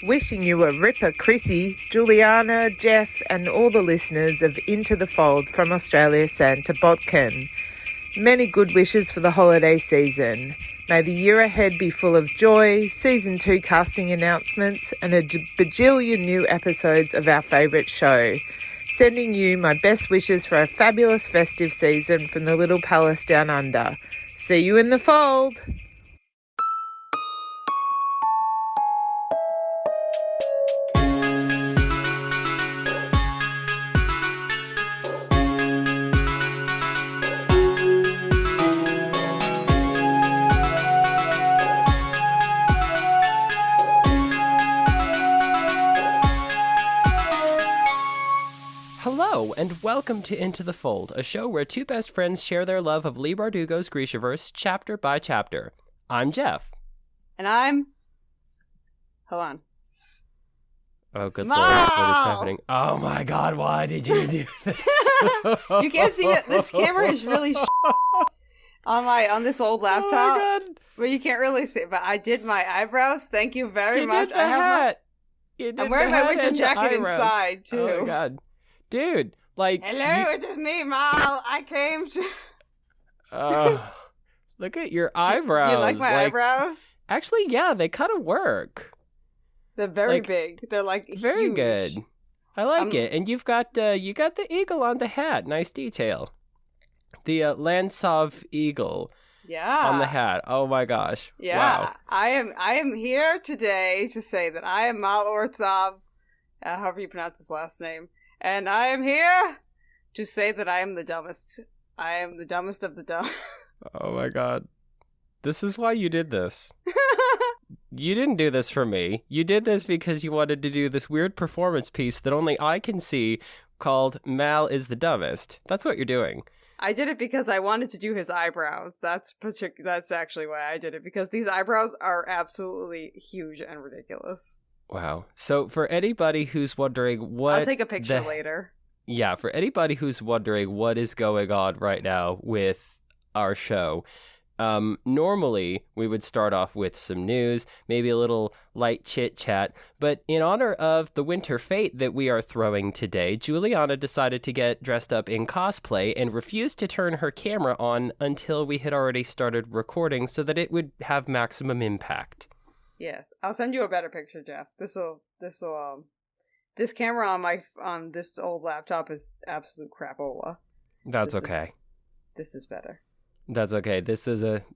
Wishing you a ripper, Chrissy, Juliana, Jeff, and all the listeners of Into the Fold from Australia, Santa Botkin. Many good wishes for the holiday season. May the year ahead be full of joy, Season 2 casting announcements, and a bajillion new episodes of our favourite show. Sending you my best wishes for a fabulous festive season from the little palace down under. See you in the fold! Hello, and welcome to Into the Fold, a show where two best friends share their love of Leigh Bardugo's Grishaverse, chapter by chapter. I'm Jeff. And I'm... Hold on. Oh, good Mal! lord, what is happening? Oh my god, why did you do this? You can't see it. This camera is really on this old laptop. Oh my god. But you can't really see it. But I did my eyebrows. Thank you very much. Did the hat. I'm wearing my winter jacket inside, too. Oh my god. Dude, like... Hello, it is me, Mal. I came to... Look at your eyebrows. Do you like my eyebrows? Actually, yeah, they kind of work. They're very big. They're very huge. good. I like it. And you got the eagle on the hat. Nice detail. The Lansov eagle. Yeah. On the hat. Oh my gosh. Yeah. Wow. I am here today to say that I am Mal Ortsov, however you pronounce his last name. And I am here to say that I am the dumbest. I am the dumbest of the dumb. Oh my god. This is why you did this. You didn't do this for me. You did this because you wanted to do this weird performance piece that only I can see called Mal is the Dumbest. That's what you're doing. I did it because I wanted to do his eyebrows. That's actually why I did it, because these eyebrows are absolutely huge and ridiculous. Wow. So for anybody who's wondering what... I'll take a picture later. Yeah, for anybody who's wondering what is going on right now with our show, normally we would start off with some news, maybe a little light chit-chat, but in honor of the winter fete that we are throwing today, Juliana decided to get dressed up in cosplay and refused to turn her camera on until we had already started recording so that it would have maximum impact. Yes, I'll send you a better picture, Jeff. This camera on this old laptop is absolute crapola. That's okay. This is better. That's okay.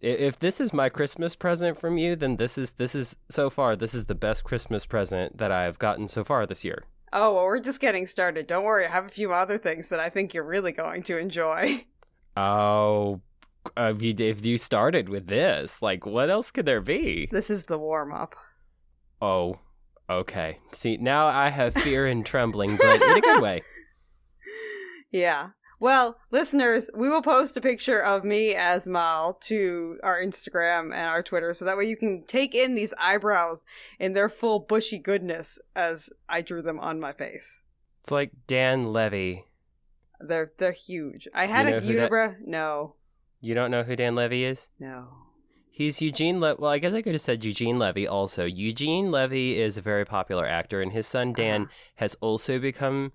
If this is my Christmas present from you, then this is so far, this is the best Christmas present that I've gotten so far this year. Oh, well, we're just getting started. Don't worry, I have a few other things that I think you're really going to enjoy. Oh, if you started with this, like, what else could there be? This is the warm-up. Oh, okay. See, now I have fear and trembling, but in a good way. Yeah. Well, listeners, we will post a picture of me as Mal to our Instagram and our Twitter, so that way you can take in these eyebrows in their full bushy goodness as I drew them on my face. It's like Dan Levy. They're huge. I had a unibrow. No. You don't know who Dan Levy is? No. He's Eugene Well, I guess I could have said Eugene Levy also. Eugene Levy is a very popular actor, and his son Dan has also become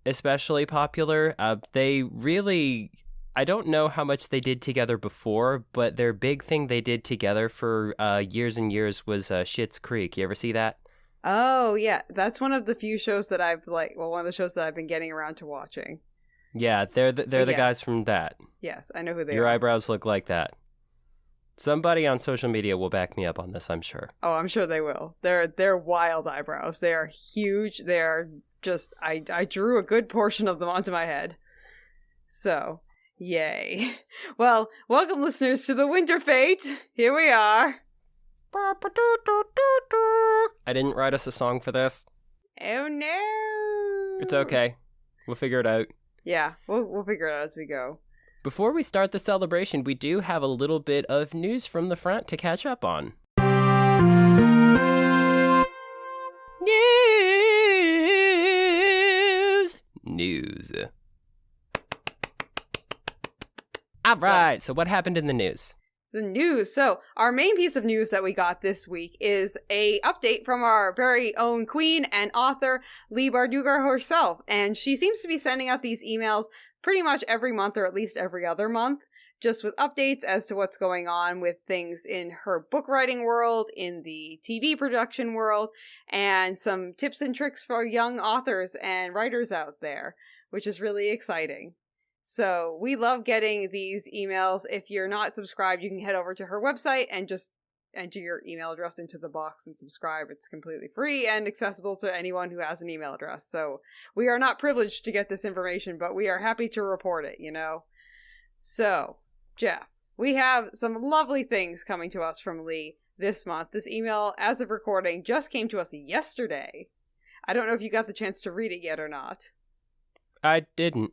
especially popular. They really... I don't know how much they did together before, but their big thing they did together for years and years was Schitt's Creek. You ever see that? Oh, yeah. That's one of the few shows that one of the shows that I've been getting around to watching. Yeah, they're the guys from that. Yes, I know who they are. Your eyebrows look like that. Somebody on social media will back me up on this, I'm sure. Oh, I'm sure they will. They're wild eyebrows. They are huge. They are just... I drew a good portion of them onto my head. So, yay. Well, welcome listeners to the Winter Fete. Here we are. I didn't write us a song for this. Oh no. It's okay. We'll figure it out. Yeah, we'll figure it out as we go. Before we start the celebration, we do have a little bit of news from the front to catch up on. News. All right, so what happened in the news? The news. So our main piece of news that we got this week is a update from our very own queen and author, Leigh Bardugo herself. And she seems to be sending out these emails pretty much every month or at least every other month, just with updates as to what's going on with things in her book writing world, in the TV production world, and some tips and tricks for young authors and writers out there, which is really exciting. So we love getting these emails. If you're not subscribed, you can head over to her website and just enter your email address into the box and subscribe. It's completely free and accessible to anyone who has an email address. So we are not privileged to get this information, but we are happy to report it, So, Jeff, we have some lovely things coming to us from Leigh this month. This email, as of recording, just came to us yesterday. I don't know if you got the chance to read it yet or not. I didn't.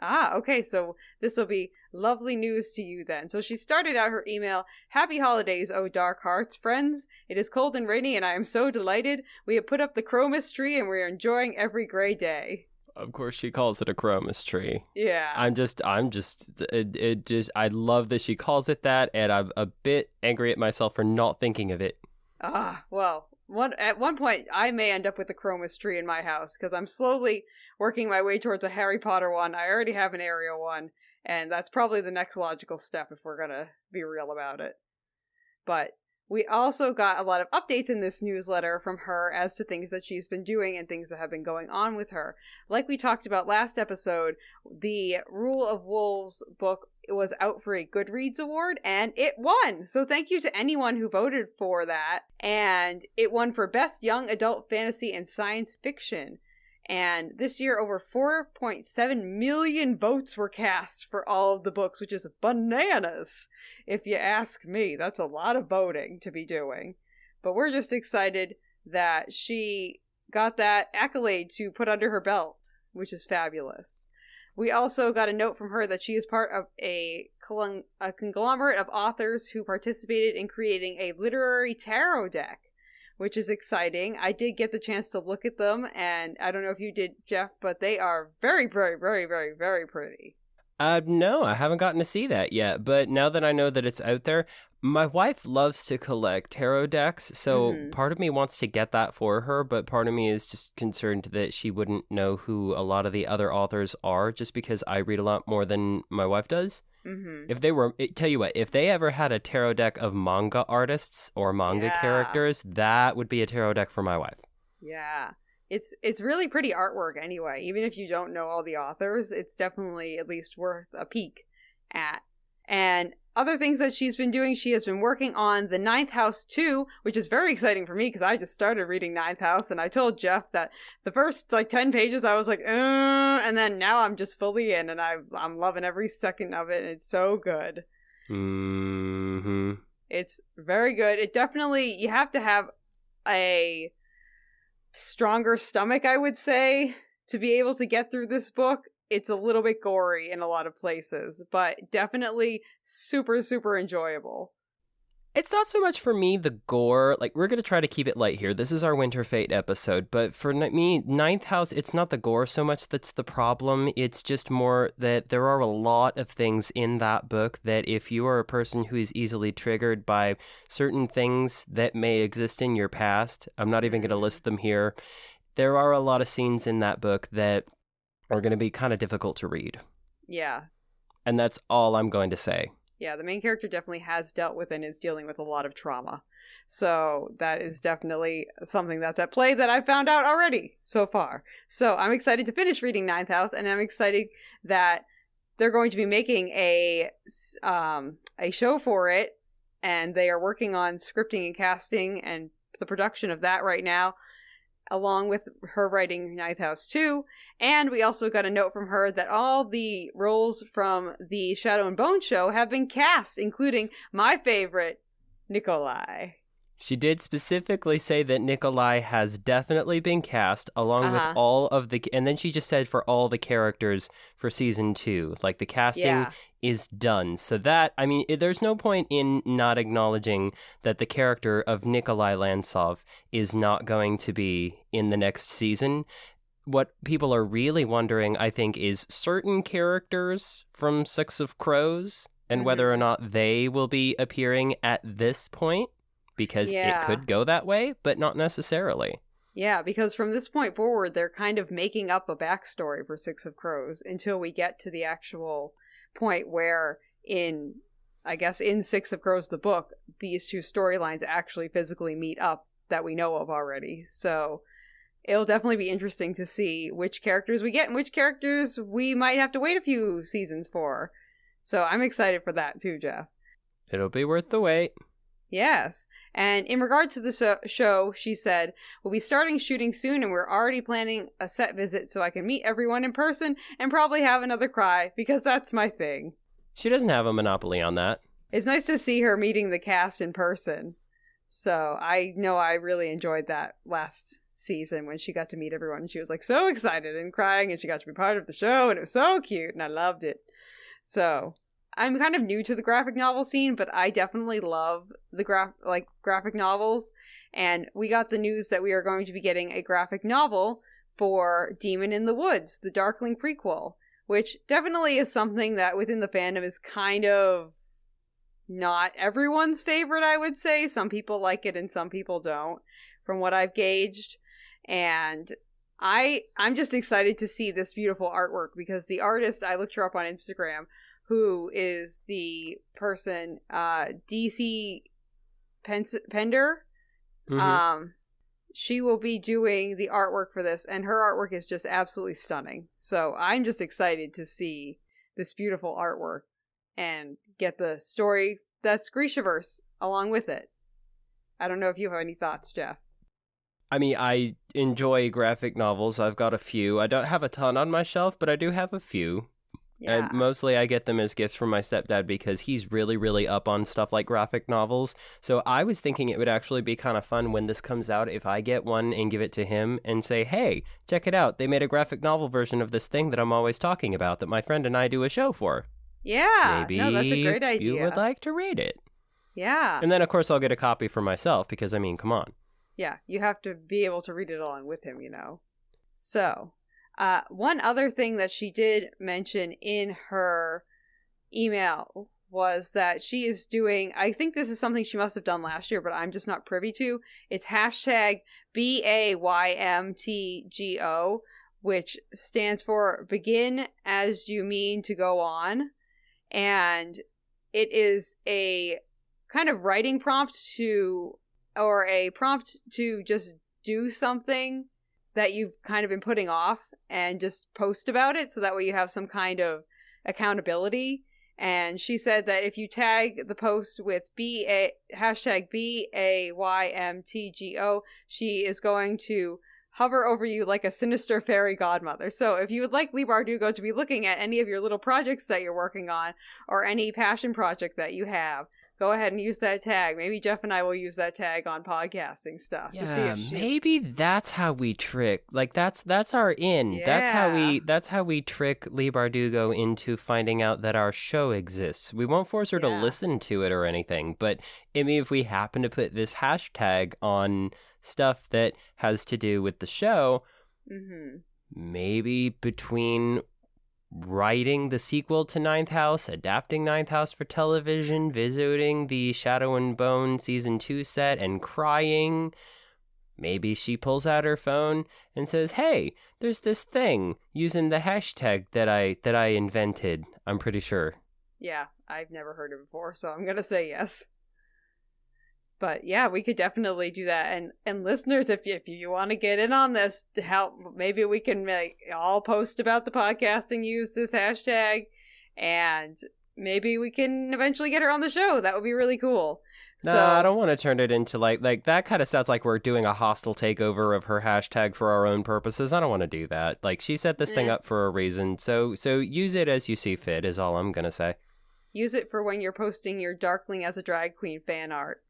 Ah, okay, so this will be lovely news to you then. So she started out her email, "Happy holidays, oh dark hearts, friends. It is cold and rainy and I am so delighted. We have put up the Chromis tree and we are enjoying every gray day." Of course she calls it a Chromis tree. Yeah. I love that she calls it that, and I'm a bit angry at myself for not thinking of it. Well, at one point I may end up with a Chromis tree in my house, because I'm slowly working my way towards a Harry Potter one. I already have an Ariel one, and that's probably the next logical step if we're gonna be real about it. But we also got a lot of updates in this newsletter from her as to things that she's been doing and things that have been going on with her. Like we talked about last episode, the Rule of Wolves book was out for a Goodreads Award, and it won! So thank you to anyone who voted for that. And it won for Best Young Adult Fantasy and Science Fiction. And this year, over 4.7 million votes were cast for all of the books, which is bananas, if you ask me. That's a lot of voting to be doing. But we're just excited that she got that accolade to put under her belt, which is fabulous. We also got a note from her that she is part of a conglomerate of authors who participated in creating a literary tarot deck, which is exciting. I did get the chance to look at them, and I don't know if you did, Jeff, but they are very, very, very, very, very pretty. No, I haven't gotten to see that yet, but now that I know that it's out there, my wife loves to collect tarot decks, so part of me wants to get that for her, but part of me is just concerned that she wouldn't know who a lot of the other authors are, just because I read a lot more than my wife does. If they were, tell you what, if they ever had a tarot deck of manga artists or manga characters, that would be a tarot deck for my wife. Yeah. It's really pretty artwork anyway. Even if you don't know all the authors, it's definitely at least worth a peek at. And other things that she's been doing, she has been working on the Ninth House 2, which is very exciting for me because I just started reading Ninth House, and I told Jeff that the first 10 pages I was like, and then now I'm just fully in, and I'm loving every second of it, and it's so good. It's very good. It definitely, you have to have a stronger stomach, I would say, to be able to get through this book. It's a little bit gory in a lot of places, but definitely super, super enjoyable. It's not so much for me, the gore. Like, we're going to try to keep it light here. This is our Winter Fate episode, but for me, Ninth House, it's not the gore so much that's the problem. It's just more that there are a lot of things in that book that if you are a person who is easily triggered by certain things that may exist in your past, I'm not even going to list them here, there are a lot of scenes in that book that are going to be kind of difficult to read. Yeah. And that's all I'm going to say. Yeah, the main character definitely has dealt with and is dealing with a lot of trauma. So that is definitely something that's at play that I found out already so far. So I'm excited to finish reading Ninth House, and I'm excited that they're going to be making a show for it, and they are working on scripting and casting and the production of that right now, along with her writing Ninth House 2. And we also got a note from her that all the roles from the Shadow and Bone show have been cast, including my favorite, Nikolai. She did specifically say that Nikolai has definitely been cast, along with all of the... And then she just said for all the characters for season 2. Like, the casting is done. So that, I mean, there's no point in not acknowledging that the character of Nikolai Lantsov is not going to be in the next season. What people are really wondering, I think, is certain characters from Six of Crows and whether or not they will be appearing at this point, because it could go that way, but not necessarily. Yeah, because from this point forward, they're kind of making up a backstory for Six of Crows until we get to the actual point where in Six of Crows, the book, these two storylines actually physically meet up that we know of already. So it'll definitely be interesting to see which characters we get and which characters we might have to wait a few seasons for. So I'm excited for that too, Jeff. It'll be worth the wait. Yes. And in regard to the show, she said, we'll be starting shooting soon and we're already planning a set visit so I can meet everyone in person and probably have another cry because that's my thing. She doesn't have a monopoly on that. It's nice to see her meeting the cast in person. So I know I really enjoyed that last season when she got to meet everyone and she was like so excited and crying and she got to be part of the show and it was so cute and I loved it. So I'm kind of new to the graphic novel scene, but I definitely love the graphic novels. And we got the news that we are going to be getting a graphic novel for Demon in the Woods, the Darkling prequel, which definitely is something that within the fandom is kind of not everyone's favorite, I would say. Some people like it and some people don't, from what I've gauged. And I'm just excited to see this beautiful artwork because the artist, I looked her up on Instagram, who is the person, DC Pender. She will be doing the artwork for this, and her artwork is just absolutely stunning. So I'm just excited to see this beautiful artwork and get the story that's Grishaverse along with it. I don't know if you have any thoughts, Jeff. I mean, I enjoy graphic novels. I've got a few. I don't have a ton on my shelf, but I do have a few. Yeah. And mostly I get them as gifts from my stepdad because he's really, really up on stuff like graphic novels. So I was thinking it would actually be kind of fun when this comes out if I get one and give it to him and say, hey, check it out. They made a graphic novel version of this thing that I'm always talking about that my friend and I do a show for. Yeah. Maybe no, that's a great idea. you would like to read it. Yeah. And then, of course, I'll get a copy for myself because, I mean, come on. Yeah, you have to be able to read it along with him, you know. So, one other thing that she did mention in her email was that she is doing, I think this is something she must have done last year, but I'm just not privy to. It's hashtag BAYMTGO, which stands for Begin As You Mean to Go On. And it is a kind of writing prompt or a prompt to just do something that you've kind of been putting off and just post about it so that way you have some kind of accountability. And she said that if you tag the post with hashtag BAYMTGO, she is going to hover over you like a sinister fairy godmother. So if you would like Leigh Bardugo to be looking at any of your little projects that you're working on or any passion project that you have, go ahead and use that tag. Maybe Jeff and I will use that tag on podcasting stuff. Yeah, maybe that's how we trick. Like that's our in. Yeah. That's how we trick Leigh Bardugo into finding out that our show exists. We won't force her to listen to it or anything, but I mean, if we happen to put this hashtag on stuff that has to do with the show, maybe between writing the sequel to Ninth House, adapting Ninth House for television, visiting the Shadow and Bone Season 2 set, and crying, maybe she pulls out her phone and says, hey, there's this thing using the hashtag that I invented, I'm pretty sure. Yeah, I've never heard it before, so I'm gonna say yes. But yeah, we could definitely do that. And listeners, if you want to get in on this to help, maybe we can all post about the podcast and use this hashtag. And maybe we can eventually get her on the show. That would be really cool. No, I don't want to turn it into like that kind of sounds like we're doing a hostile takeover of her hashtag for our own purposes. I don't want to do that. Like, she set this thing up for a reason. So use it as you see fit is all I'm going to say. Use it for when you're posting your Darkling as a drag queen fan art.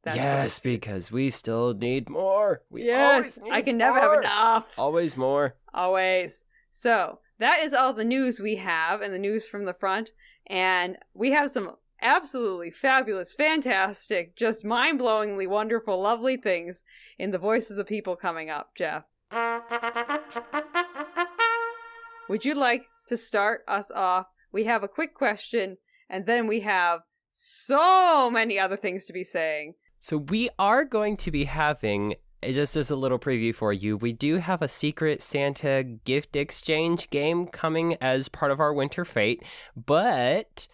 That's yes, because we still need more. I can never have enough. Always more. Always. So, that is all the news we have and the news from the front. And we have some absolutely fabulous, fantastic, just mind-blowingly wonderful, lovely things in the voice of the people coming up, Jeff. Would you like to start us off? We have a quick question, And then we have so many other things to be saying. So we are going to be having, just as a little preview for you, we do have a Secret Santa gift exchange game coming as part of our winter fete, but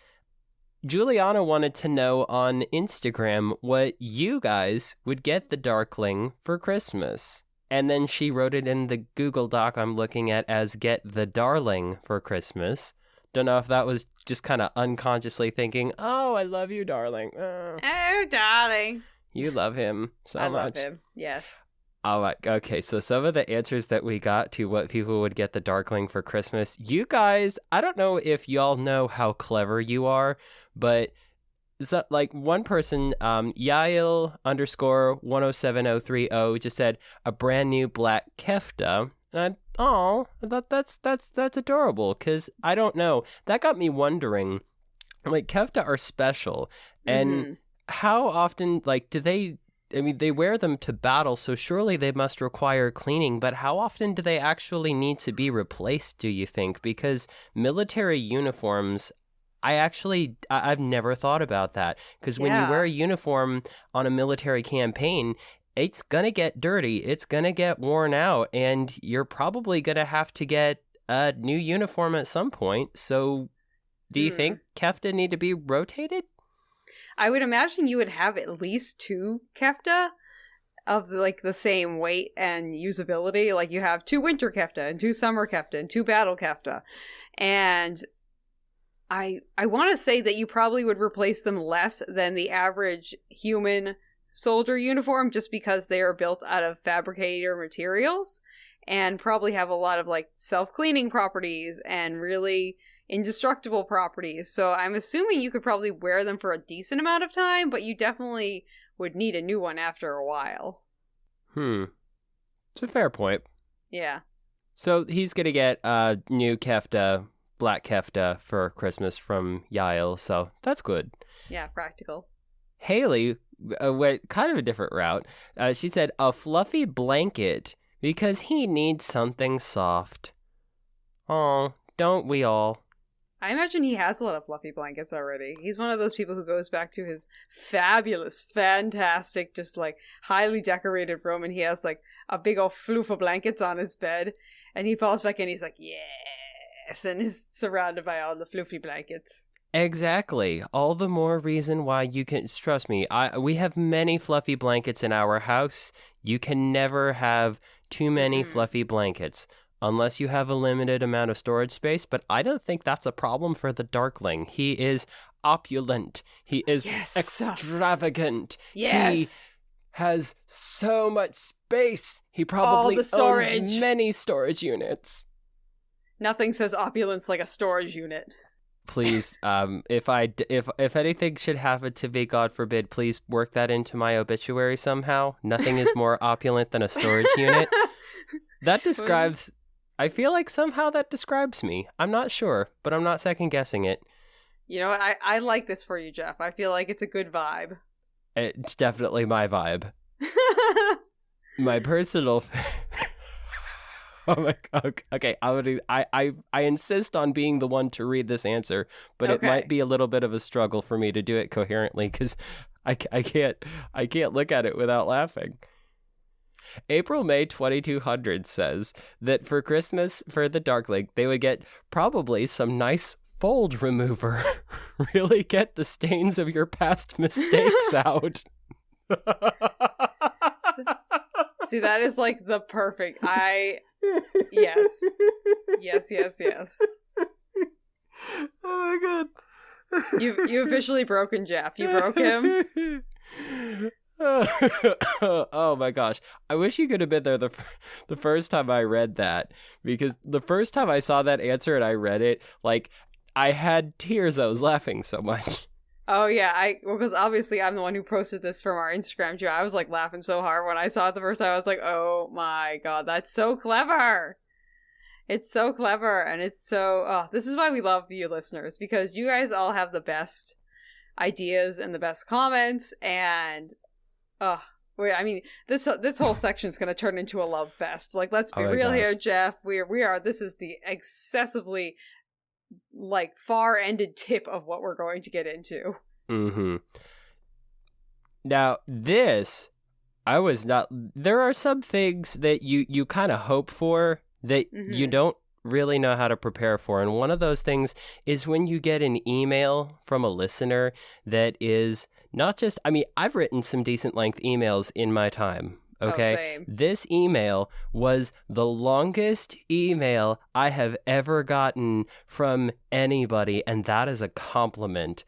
Juliana wanted to know on Instagram what you guys would get the Darkling for Christmas. And then she wrote it in the Google Doc I'm looking at as get the Darling for Christmas. Don't know if that was just kind of unconsciously thinking, oh, I love you, darling. Oh, darling. You love him so much. I love him, yes. All right, okay, so some of the answers that we got to what people would get the Darkling for Christmas, you guys, I don't know if y'all know how clever you are, but so, like one person, Yael_107030 just said a brand new black kefta. And that's adorable, because I don't know. That got me wondering, like, kefta are special, and how often, like, they wear them to battle, so surely they must require cleaning, but how often do they actually need to be replaced, do you think? Because military uniforms, I've never thought about that, because when you wear a uniform on a military campaign, it's gonna get dirty, it's gonna get worn out, and you're probably gonna have to get a new uniform at some point. So do you think kefta need to be rotated? I would imagine you would have at least 2 kefta of the same weight and usability. Like you have 2 winter kefta and 2 summer kefta and 2 battle kefta. And I want to say that you probably would replace them less than the average human soldier uniform, just because they are built out of fabricator materials and probably have a lot of like self-cleaning properties and really indestructible properties. So I'm assuming you could probably wear them for a decent amount of time, but you definitely would need a new one after a while. It's a fair point. Yeah. So he's gonna get a new kefta, black kefta, for Christmas from Yael, so that's good. Yeah, practical. Haley went kind of a different route. She said a fluffy blanket because he needs something soft. Oh, don't we all? I imagine he has a lot of fluffy blankets already. He's one of those people who goes back to his fabulous, fantastic, just like highly decorated room, and he has like a big old floof of blankets on his bed, and he falls back in, he's like, yes, and is surrounded by all the floofy blankets. Exactly. All the more reason why you can trust me. We have many fluffy blankets in our house. You can never have too many fluffy blankets unless you have a limited amount of storage space, but I don't think that's a problem for the Darkling. He is opulent. He is extravagant. Yes. He has so much space. He probably owns many storage units. Nothing says opulence like a storage unit. Please, if anything should happen to me, God forbid, please work that into my obituary somehow. Nothing is more opulent than a storage unit. That describes... I feel like somehow that describes me. I'm not sure, but I'm not second guessing it. You know what? I like this for you, Jeff. I feel like it's a good vibe. It's definitely my vibe. My personal... Oh my god. Okay, I insist on being the one to read this answer, but it might be a little bit of a struggle for me to do it coherently because I can't look at it without laughing. April May 2200 says that for Christmas for the Darkling, they would get probably some nice fold remover. Really get the stains of your past mistakes out. See, that is like the perfect. Yes. Oh my god. You officially broken Jeff. You broke him. Oh my gosh. I wish you could have been there the first time I read that, because the first time I saw that answer and I read it, like, I had tears. I was laughing so much. Oh yeah, because obviously I'm the one who posted this from our Instagram too. I was like laughing so hard when I saw it the first time. I was like, oh my god, that's so clever. It's so clever, and it's so... this is why we love you listeners, because you guys all have the best ideas and the best comments, and... I mean, this whole section is going to turn into a love fest. Like, let's be real here, Jeff. We are... This is the excessively like far-ended tip of what we're going to get into. Mm-hmm. Now, this, I was not... There are some things that you kind of hope for that you don't really know how to prepare for. And one of those things is when you get an email from a listener that is not just... I mean, I've written some decent length emails in my time. Okay, same. This email was the longest email I have ever gotten from anybody, and that is a compliment.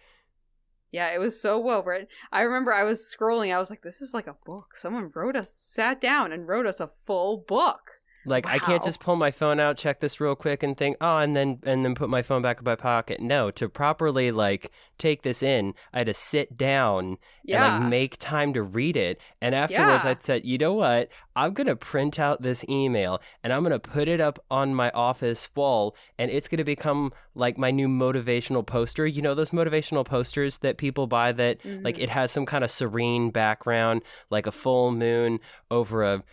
Yeah, it was so well written. I remember I was scrolling, I was like, this is like a book. Someone sat down and wrote us a full book. Like, Wow. I can't just pull my phone out, check this real quick, and think, oh, and then put my phone back in my pocket. No, to properly, like, take this in, I had to sit down and, like, make time to read it. And afterwards, I said, you know what? I'm going to print out this email, and I'm going to put it up on my office wall, and it's going to become, like, my new motivational poster. You know those motivational posters that people buy that, like, it has some kind of serene background, like a full moon over a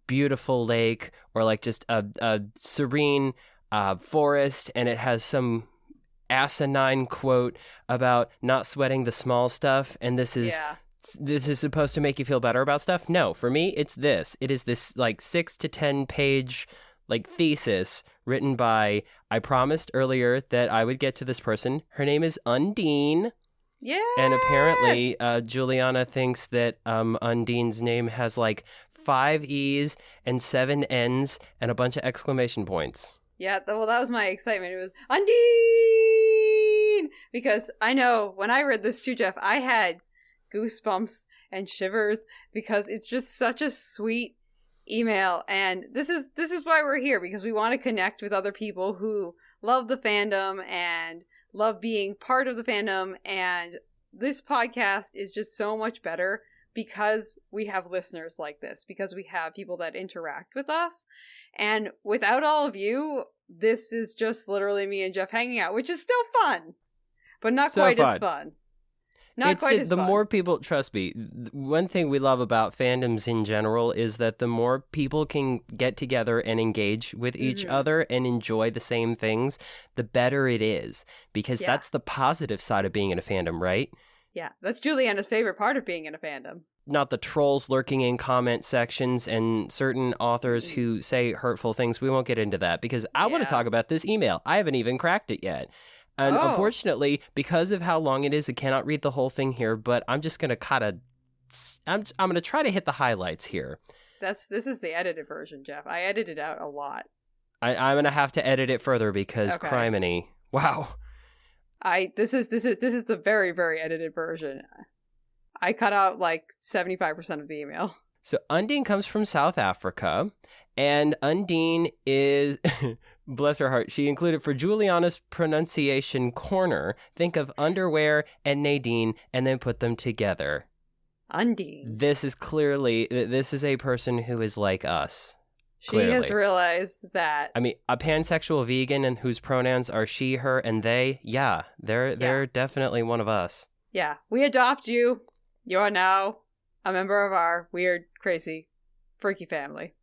beautiful lake, or like just a serene forest, and it has some asinine quote about not sweating the small stuff, and this is supposed to make you feel better about stuff. No, for me, it's this. It is this like 6 to 10 page like thesis written by, I promised earlier that I would get to this person. Her name is Undine. Yeah. And apparently, Juliana thinks that Undine's name has like 5 E's and 7 N's and a bunch of exclamation points. Yeah, well, that was my excitement. It was Undine! Because I know when I read this too, Jeff, I had goosebumps and shivers because it's just such a sweet email. And this is why we're here, because we want to connect with other people who love the fandom and love being part of the fandom. And this podcast is just so much better because we have listeners like this, because we have people that interact with us. And without all of you, this is just literally me and Jeff hanging out, which is still fun, but not quite as fun. The more people, trust me, one thing we love about fandoms in general is that the more people can get together and engage with each other and enjoy the same things, the better it is. Because that's the positive side of being in a fandom, right? Yeah, that's Juliana's favorite part of being in a fandom. Not the trolls lurking in comment sections and certain authors who say hurtful things. We won't get into that because I want to talk about this email. I haven't even cracked it yet. And unfortunately, because of how long it is, I cannot read the whole thing here, but I'm just going to kind of... I'm going to try to hit the highlights here. This is the edited version, Jeff. I edited out a lot. I'm going to have to edit it further because criminy. Wow. This is the very, very edited version. I cut out like 75% of the email. So Undine comes from South Africa, and Undine is, bless her heart, she included for Juliana's pronunciation corner, think of underwear and Nadine, and then put them together. Undine. This is a person who is like us. She has realized that. I mean, a pansexual vegan and whose pronouns are she, her, and they. Yeah, they're definitely one of us. Yeah, we adopt you. You are now a member of our weird, crazy, freaky family.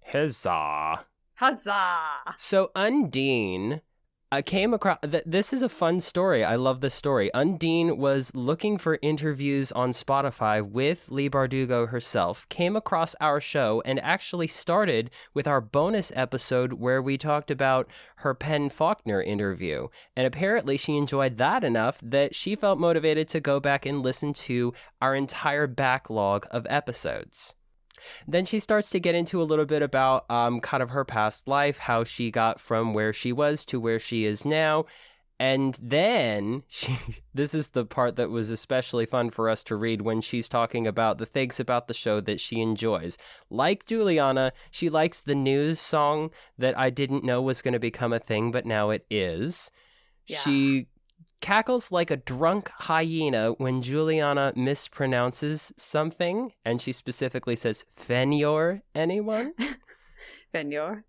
Huzzah! Huzzah! So Undine came across... This is a fun story. I love this story. Undine was looking for interviews on Spotify with Leigh Bardugo herself, came across our show, and actually started with our bonus episode where we talked about her Penn Faulkner interview. And apparently she enjoyed that enough that she felt motivated to go back and listen to our entire backlog of episodes. Then she starts to get into a little bit about kind of her past life, how she got from where she was to where she is now. And then this is the part that was especially fun for us to read when she's talking about the things about the show that she enjoys. Like Juliana, she likes the news song that I didn't know was going to become a thing, but now it is. Yeah. She cackles like a drunk hyena when Juliana mispronounces something, and she specifically says Fenyor, anyone? Fenyor.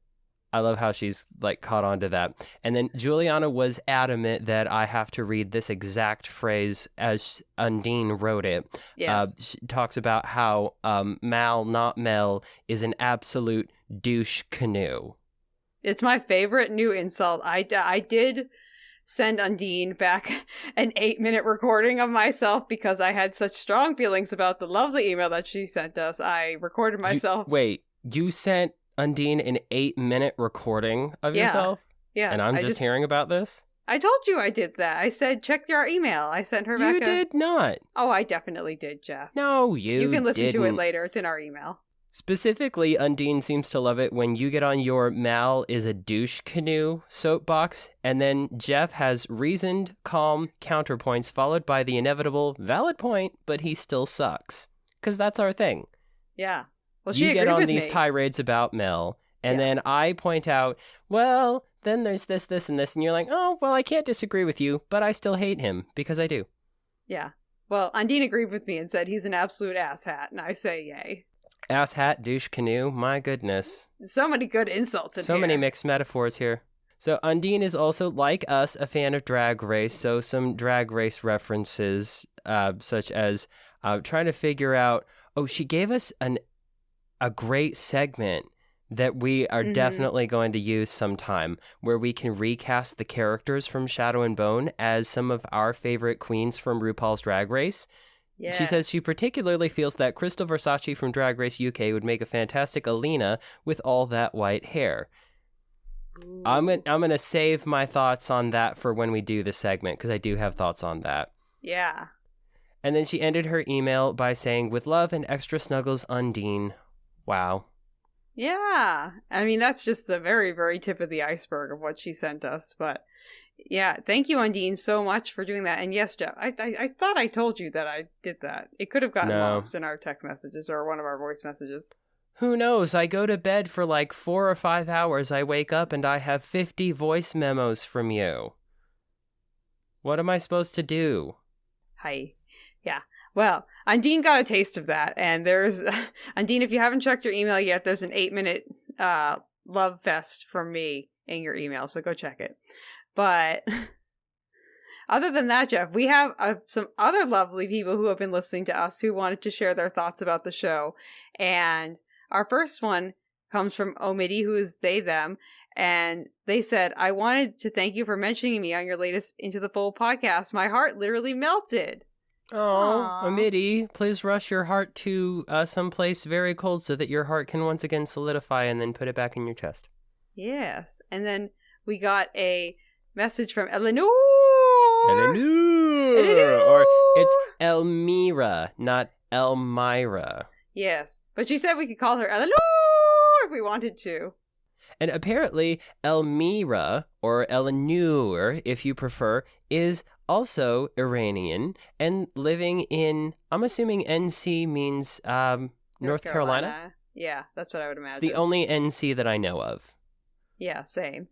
I love how she's like caught on to that. And then Juliana was adamant that I have to read this exact phrase as Undine wrote it. Yes. She talks about how Mal, not Mel, is an absolute douche canoe. It's my favorite new insult. I did send Undine back an 8-minute recording of myself because I had such strong feelings about the lovely email that she sent us. I recorded myself. You sent Undine an 8-minute recording of yourself? Yeah. And I'm just hearing about this? I told you I did that. I said, check your email. I sent her back You did not. Oh, I definitely did, Jeff. No, you can listen didn't. to it later. It's in our email. Specifically, Undine seems to love it when you get on your Mal is a douche canoe soapbox, and then Jeff has reasoned, calm counterpoints followed by the inevitable valid point, but he still sucks. Because that's our thing. Yeah. Well, she you agreed get on with these me. tirades about Mel, and then I point out, well, then there's this, and this, and you're like, oh, well, I can't disagree with you, but I still hate him, because I do. Yeah. Well, Undine agreed with me and said he's an absolute asshat, and I say yay. Asshat, douche, canoe, my goodness. So many good insults in here. So many mixed metaphors here. So Undine is also, like us, a fan of Drag Race, so some Drag Race references, such as trying to figure out, she gave us a great segment that we are definitely going to use sometime, where we can recast the characters from Shadow and Bone as some of our favorite queens from RuPaul's Drag Race. Yes. She says she particularly feels that Crystal Versace from Drag Race UK would make a fantastic Alina with all that white hair. Ooh. I'm gonna save my thoughts on that for when we do the segment, because I do have thoughts on that. Yeah. And then she ended her email by saying, with love and extra snuggles, Undine. Wow. Yeah. I mean, that's just the very, very tip of the iceberg of what she sent us. But yeah, thank you, Undine, so much for doing that. And yes, Jeff, I thought I told you that I did that. It could have gotten lost in our text messages or one of our voice messages. Who knows? I go to bed for like 4 or 5 hours. I wake up and I have 50 voice memos from you. What am I supposed to do? Hi. Yeah. Well, Undine got a taste of that, and there's Undine, if you haven't checked your email yet, there's an 8-minute love fest from me in your email, so go check it. But other than that, Jeff, we have some other lovely people who have been listening to us who wanted to share their thoughts about the show, and our first one comes from Omidi, who is they, them, and they said, I wanted to thank you for mentioning me on your latest Into the Fold podcast. My heart literally melted. Oh, Amity, please rush your heart to someplace very cold so that your heart can once again solidify and then put it back in your chest. Yes. And then we got a message from Eleanor. Eleanor. Or it's Elmira, not Elmira. Yes. But she said we could call her Eleanor if we wanted to. And apparently Elmira, or Eleanor, if you prefer, is also Iranian and living in, I'm assuming NC means North Carolina? Yeah, that's what I would imagine. It's the only NC that I know of. Yeah, same.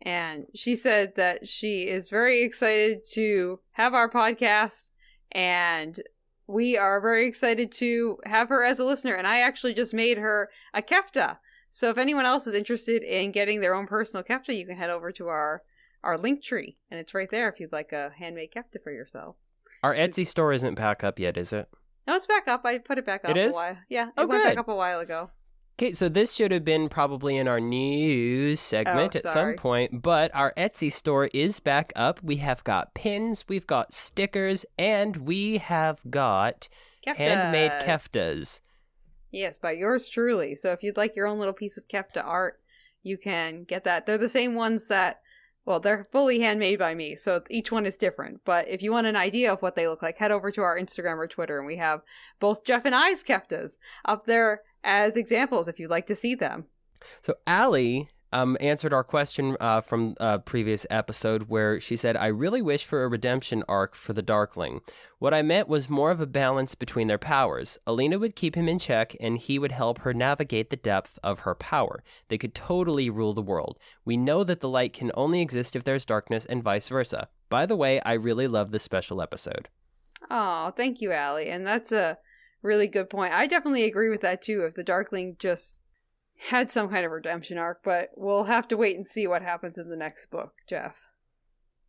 And she said that she is very excited to have our podcast, and we are very excited to have her as a listener. And I actually just made her a kefta. So if anyone else is interested in getting their own personal kefta, you can head over to our link tree, and it's right there if you'd like a handmade kefta for yourself. Our Etsy store isn't back up yet, is it? No, it's back up. I put it back up a while. Yeah, it went back up a while ago. Okay, so this should have been probably in our news segment at some point, but our Etsy store is back up. We have got pins, we've got stickers, and we have got handmade keftas. Yes, by yours truly. So if you'd like your own little piece of kefta art, you can get that. They're the same ones that, well, they're fully handmade by me, so each one is different. But if you want an idea of what they look like, head over to our Instagram or Twitter, and we have both Jeff and I's keftas up there as examples if you'd like to see them. So Allie answered our question from a previous episode where she said, I really wish for a redemption arc for the Darkling. What I meant was more of a balance between their powers. Alina would keep him in check, and he would help her navigate the depth of her power. They could totally rule the world. We know that the light can only exist if there's darkness, and vice versa. By the way, I really love this special episode. Oh, thank you, Allie. And that's a really good point. I definitely agree with that, too, if the Darkling just had some kind of redemption arc, but we'll have to wait and see what happens in the next book, Jeff.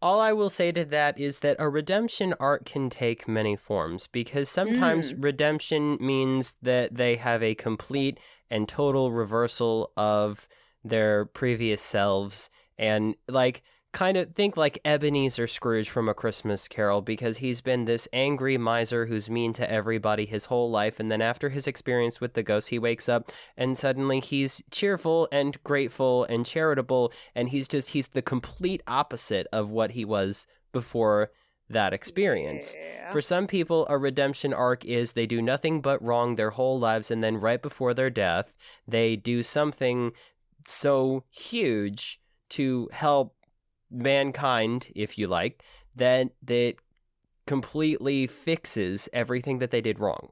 All I will say to that is that a redemption arc can take many forms, because sometimes redemption means that they have a complete and total reversal of their previous selves, and like kind of think like Ebenezer Scrooge from A Christmas Carol, because he's been this angry miser who's mean to everybody his whole life, and then after his experience with the ghost, he wakes up and suddenly he's cheerful and grateful and charitable, and he's the complete opposite of what he was before that experience. Yeah. For some people, a redemption arc is they do nothing but wrong their whole lives, and then right before their death, they do something so huge to help mankind, if you like, that completely fixes everything that they did wrong.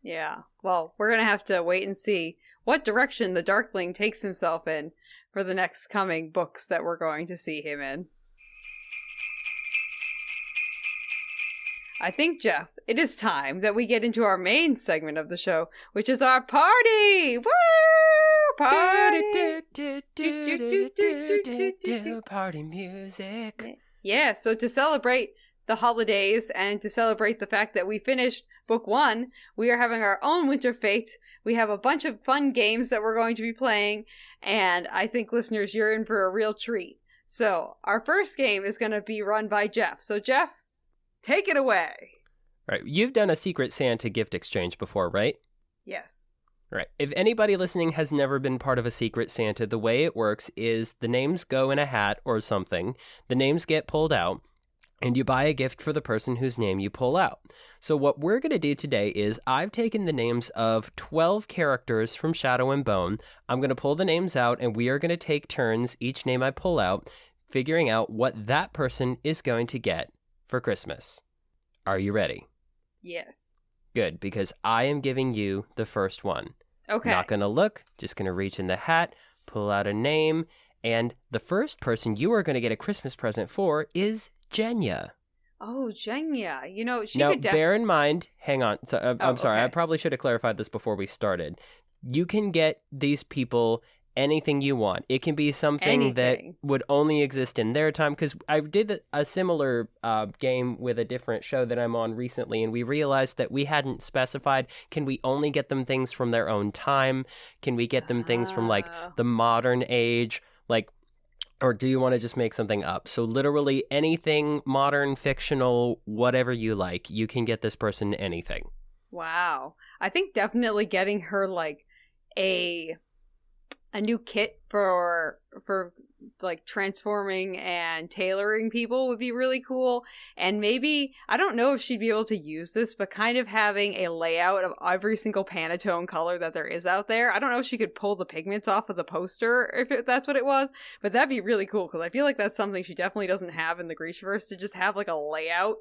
Yeah. Well, we're going to have to wait and see what direction the Darkling takes himself in for the next coming books that we're going to see him in. I think, Jeff, it is time that we get into our main segment of the show, which is our party! Woo! Party! Party music. Yeah, so to celebrate the holidays and to celebrate the fact that we finished book 1, we are having our own winter fete. We have a bunch of fun games that we're going to be playing, and I think, listeners, you're in for a real treat. So, our first game is going to be run by Jeff. So, Jeff, take it away. Right. You've done a Secret Santa gift exchange before, right? Yes. Right. If anybody listening has never been part of a Secret Santa, the way it works is the names go in a hat or something, the names get pulled out, and you buy a gift for the person whose name you pull out. So what we're going to do today is I've taken the names of 12 characters from Shadow and Bone. I'm going to pull the names out, and we are going to take turns, each name I pull out, figuring out what that person is going to get for Christmas. Are you ready? Yes. Good, because I am giving you the first one. Okay. Not going to look, just going to reach in the hat, pull out a name, and the first person you are going to get a Christmas present for is Jenya. Oh, Jenya. You know, she now, could bear in mind, hang on, so, I'm sorry, okay. I probably should have clarified this before we started. You can get these people anything you want. It can be something that would only exist in their time, because I did a similar game with a different show that I'm on recently, and we realized that we hadn't specified, can we only get them things from their own time? Can we get them things from, like, the modern age? Like, or do you want to just make something up? So literally anything, modern, fictional, whatever you like, you can get this person anything. Wow. I think definitely getting her, like, a new kit for like transforming and tailoring people would be really cool. And maybe, I don't know if she'd be able to use this, but kind of having a layout of every single Pantone color that there is out there. I don't know if she could pull the pigments off of the poster, if that's what it was, but that'd be really cool, because I feel like that's something she definitely doesn't have in the Grishaverse, to just have like a layout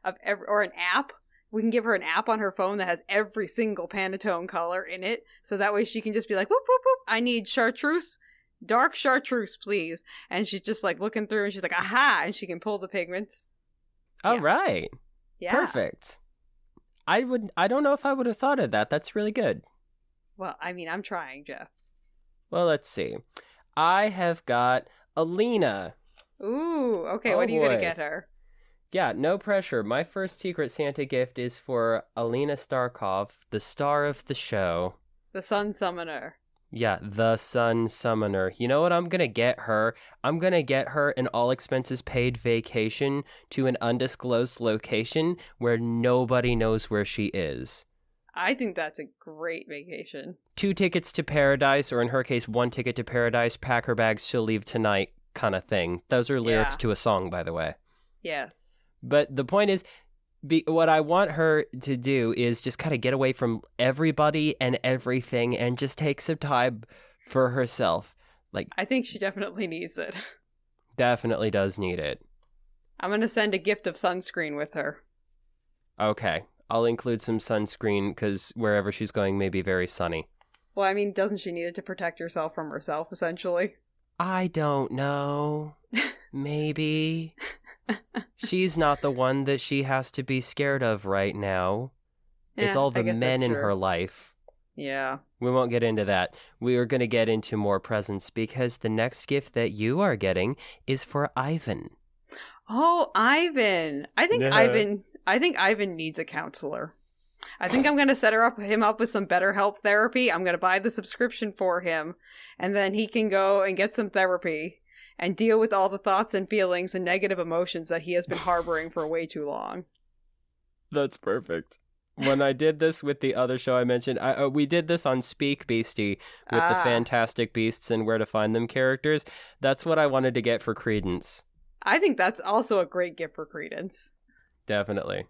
of or an app. We can give her an app on her phone that has every single Pantone color in it. So that way she can just be like, whoop, whoop, whoop, I need chartreuse, dark chartreuse, please. And she's just like looking through and she's like, aha, and she can pull the pigments. All right. Yeah. Perfect. I don't know if I would have thought of that. That's really good. Well, I mean, I'm trying, Jeff. Well, let's see. I have got Alina. Ooh, okay, Oh, what are you going to boy. get her? Yeah, no pressure. My first Secret Santa gift is for Alina Starkov, the star of the show. The Sun Summoner. Yeah, the Sun Summoner. You know what I'm going to get her? I'm going to get her an all-expenses-paid vacation to an undisclosed location where nobody knows where she is. I think that's a great vacation. 2 tickets to paradise, or in her case, 1 ticket to paradise, pack her bags, she'll leave tonight kind of thing. Those are lyrics to a song, by the way. Yes. But the point is, what I want her to do is just kind of get away from everybody and everything and just take some time for herself. Like, I think she definitely needs it. Definitely does need it. I'm going to send a gift of sunscreen with her. Okay. I'll include some sunscreen because wherever she's going may be very sunny. Well, I mean, doesn't she need it to protect herself from herself, essentially? I don't know. Maybe. She's not the one that she has to be scared of right now. It's all the men in her life. Yeah. We won't get into that. We are going to get into more presents because the next gift that you are getting is for Ivan. Oh, Ivan. I think Ivan needs a counselor. I think I'm going to set him up with some BetterHelp therapy. I'm going to buy the subscription for him, and then he can go and get some therapy. and deal with all the thoughts and feelings and negative emotions that he has been harboring for way too long. That's perfect. When I did this with the other show I mentioned, we did this on Speak Beastie with the Fantastic Beasts and Where to Find Them characters. That's what I wanted to get for Credence. I think that's also a great gift for Credence. Definitely.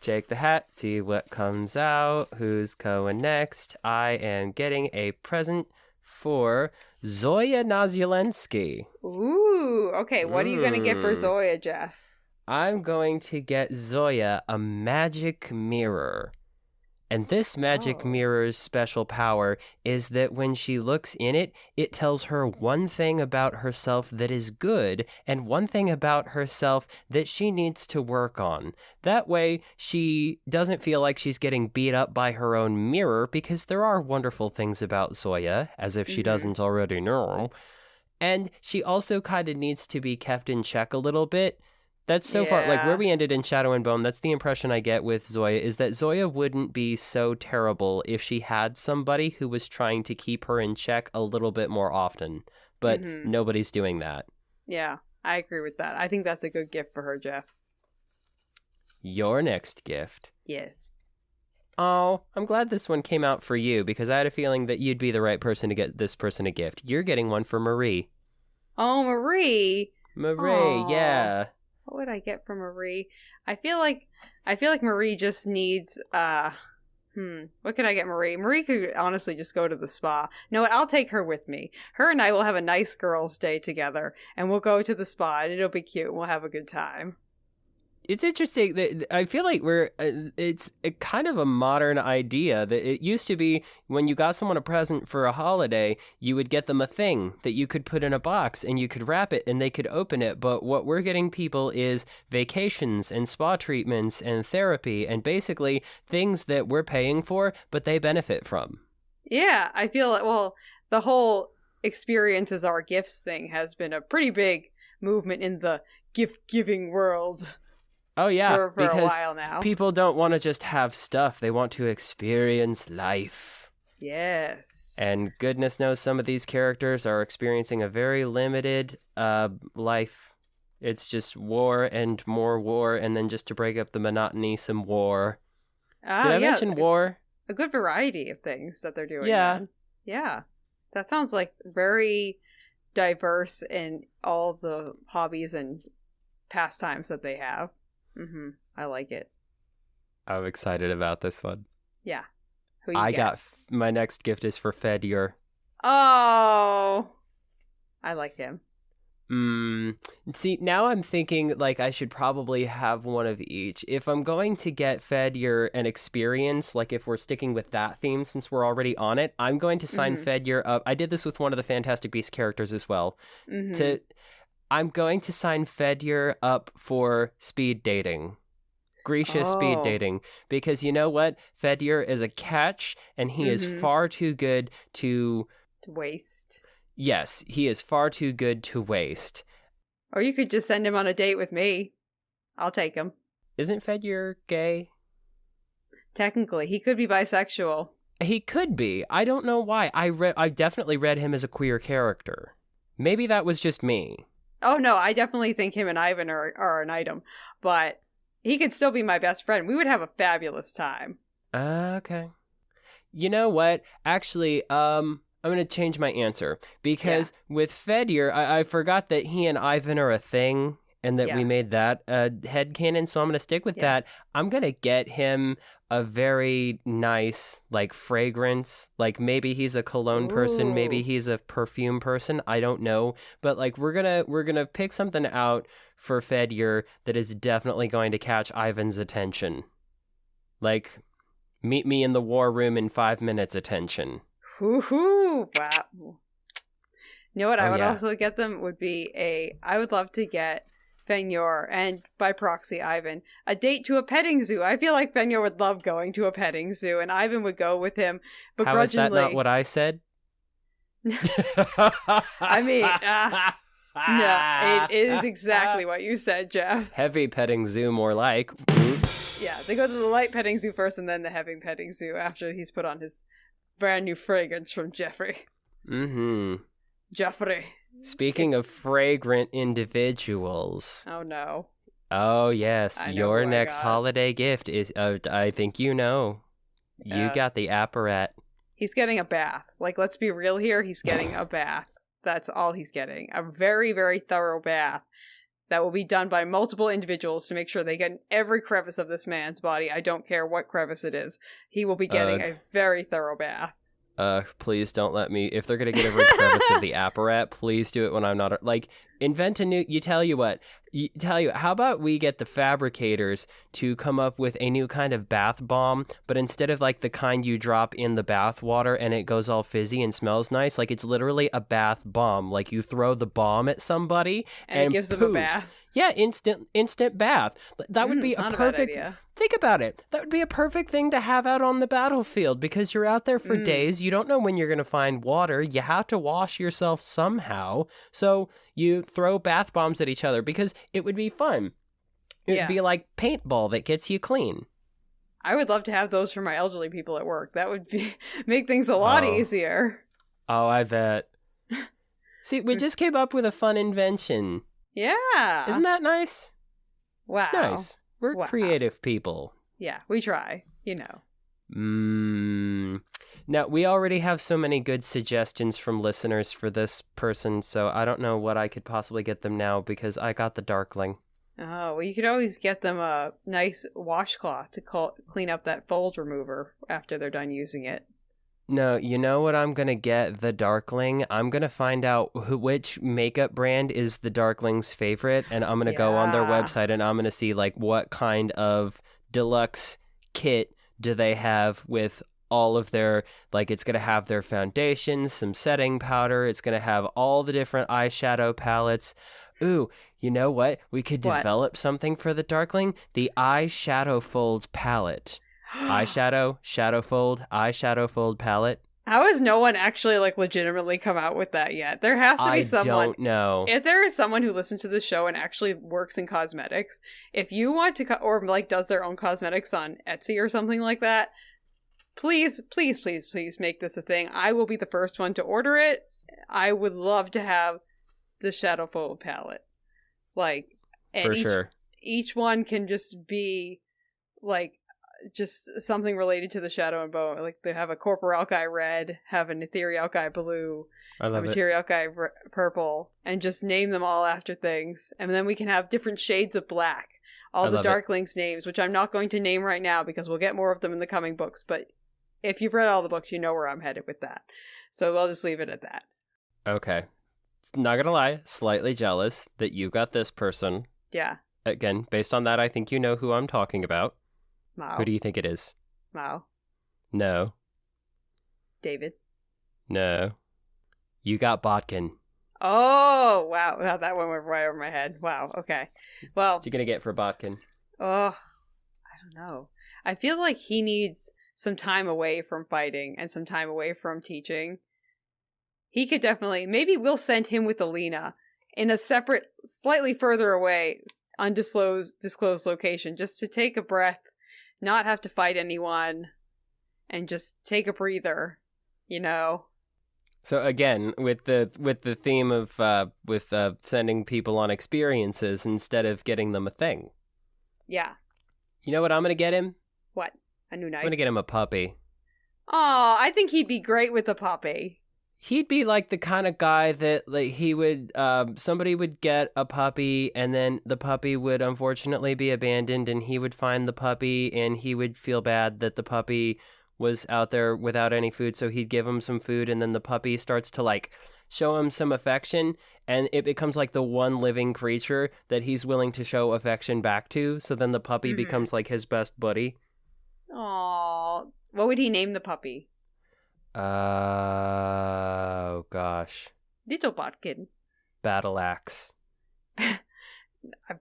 Take the hat, see what comes out. Who's going next? I am getting a present for Zoya Nazulensky. Ooh, okay. What are you going to get for Zoya, Jeff? I'm going to get Zoya a magic mirror. And this magic mirror's special power is that when she looks in it, it tells her one thing about herself that is good and one thing about herself that she needs to work on. That way, she doesn't feel like she's getting beat up by her own mirror, because there are wonderful things about Zoya, as if she doesn't already know. And she also kind of needs to be kept in check a little bit. That's so far, like where we ended in Shadow and Bone, that's the impression I get with Zoya, is that Zoya wouldn't be so terrible if she had somebody who was trying to keep her in check a little bit more often. But nobody's doing that. Yeah, I agree with that. I think that's a good gift for her, Jeff. Your next gift. Yes. Oh, I'm glad this one came out for you, because I had a feeling that you'd be the right person to get this person a gift. You're getting one for Marie. Oh, Marie. Marie, yeah. What would I get from Marie? I feel like Marie just needs what could I get Marie? Marie could honestly just go to the spa. No, I'll take her with me. Her and I will have a nice girls' day together, and we'll go to the spa, and it'll be cute, and we'll have a good time. It's interesting that I feel like it's a kind of a modern idea that it used to be when you got someone a present for a holiday, you would get them a thing that you could put in a box and you could wrap it and they could open it. But what we're getting people is vacations and spa treatments and therapy and basically things that we're paying for, but they benefit from. Yeah, I feel like, well, the whole experience as our gifts thing has been a pretty big movement in the gift-giving world. Oh, yeah, for because a while now. People don't want to just have stuff. They want to experience life. Yes. And goodness knows some of these characters are experiencing a very limited life. It's just war and more war, and then just to break up the monotony, some war. Did I mention war? A good variety of things that they're doing. Yeah. Then. Yeah. That sounds like very diverse in all the hobbies and pastimes that they have. I like it. I'm excited about this one. Yeah. Who you get? My next gift is for Fedyor. Oh, I like him. See, now I'm thinking like I should probably have one of each. If I'm going to get Fedyor an experience, like if we're sticking with that theme since we're already on it, I'm going to sign Fedyor up. I did this with one of the Fantastic Beasts characters as well. I'm going to sign Fedyor up for speed dating. Grisha speed dating. Because you know what? Fedyor is a catch, and he is far too good to waste. Yes, he is far too good to waste. Or you could just send him on a date with me. I'll take him. Isn't Fedyor gay? Technically, he could be bisexual. He could be. I don't know why. I definitely read him as a queer character. Maybe that was just me. Oh, no, I definitely think him and Ivan are an item, but he could still be my best friend. We would have a fabulous time. Okay. You know what? Actually, I'm going to change my answer, because with Fedyor, I forgot that he and Ivan are a thing, and that we made that headcanon, so I'm going to stick with that. I'm going to get him a very nice, like, fragrance. Like, maybe he's a cologne person, maybe he's a perfume person, I don't know. But, like, we're gonna pick something out for Fedyor that is definitely going to catch Ivan's attention. Like, meet me in the war room in 5 minutes attention. Woohoo! Wow. You know what I would also get them would be I would love to get Fenyor, and by proxy Ivan, a date to a petting zoo. I feel like Fenyor would love going to a petting zoo, and Ivan would go with him begrudgingly. How is that not what I said? I mean, no, it is exactly what you said, Jeff. Heavy petting zoo, more like. Yeah, they go to the light petting zoo first, and then the heavy petting zoo after he's put on his brand new fragrance from Jeffrey. Mm-hmm. Jeffrey. Speaking of fragrant individuals. Oh, no. Oh, yes. I know Your who I next got. holiday gift is, I think you know. You Yeah. got the apparat. He's getting a bath. Like, let's be real here. He's getting a bath. That's all he's getting. A very, very thorough bath that will be done by multiple individuals to make sure they get in every crevice of this man's body. I don't care what crevice it is. He will be getting a very thorough bath. Please don't let me, if they're going to get every crevice of the apparat, please do it when I'm not, like, invent a new, how about we get the fabricators to come up with a new kind of bath bomb, but instead of, like, the kind you drop in the bath water and it goes all fizzy and smells nice, like, it's literally a bath bomb. Like, you throw the bomb at somebody and it gives them a bath. Yeah, instant bath. That would be a perfect... Think about it. That would be a perfect thing to have out on the battlefield because you're out there for days. You don't know when you're going to find water. You have to wash yourself somehow. So you throw bath bombs at each other because it would be fun. It would be like paintball that gets you clean. I would love to have those for my elderly people at work. That would make things a lot easier. Oh, I bet. See, we just came up with a fun invention. Yeah. Isn't that nice? Wow. It's nice. We're creative people. Yeah, we try, you know. Now, we already have so many good suggestions from listeners for this person, so I don't know what I could possibly get them now because I got the Darkling. Oh, well, you could always get them a nice washcloth to clean up that fold remover after they're done using it. No, you know what I'm going to get the Darkling? I'm going to find out which makeup brand is the Darkling's favorite, and I'm going to go on their website and I'm going to see, like, what kind of deluxe kit do they have with all of their, like, it's going to have their foundations, some setting powder, it's going to have all the different eyeshadow palettes. Ooh, you know what? We could develop something for the Darkling? The eyeshadow fold palette. Shadow fold palette. How has no one actually, like, legitimately come out with that yet? There has to be someone. I don't know. If there is someone who listens to the show and actually works in cosmetics, if you want to, or, like, does their own cosmetics on Etsy or something like that, please make this a thing. I will be the first one to order it. I would love to have the shadow fold palette. Like, and for sure. Each one can just be, like, just something related to the shadow and bone. Like, they have a Corporalkai red, have an Etherealkai blue, a Materialkai purple, and just name them all after things. And then we can have different shades of black. All the Darklings names, which I'm not going to name right now because we'll get more of them in the coming books. But if you've read all the books, you know where I'm headed with that. So I'll just leave it at that. Okay. Not gonna lie, slightly jealous that you got this person. Yeah. Again, based on that, I think you know who I'm talking about. Mao. Who do you think it is? Mao. No. David. No. You got Botkin. Oh, wow. That one went right over my head. Wow. Okay. Well. What you gonna get for Botkin? Oh, I don't know. I feel like he needs some time away from fighting and some time away from teaching. He could definitely, maybe we'll send him with Alina in a separate, slightly further away, disclosed location, just to take a breath, not have to fight anyone, and just take a breather, you know? So again, with the theme of sending people on experiences instead of getting them a thing. Yeah. You know what I'm gonna get him? What? A new knife? I'm gonna get him a puppy. Oh, I think he'd be great with a puppy. He'd be like the kind of guy that, like, he would, somebody would get a puppy and then the puppy would unfortunately be abandoned and he would find the puppy and he would feel bad that the puppy was out there without any food. So he'd give him some food and then the puppy starts to, like, show him some affection and it becomes like the one living creature that he's willing to show affection back to. So then the puppy becomes like his best buddy. Aww. What would he name the puppy? Oh, gosh. Little Botkin. Battle Axe.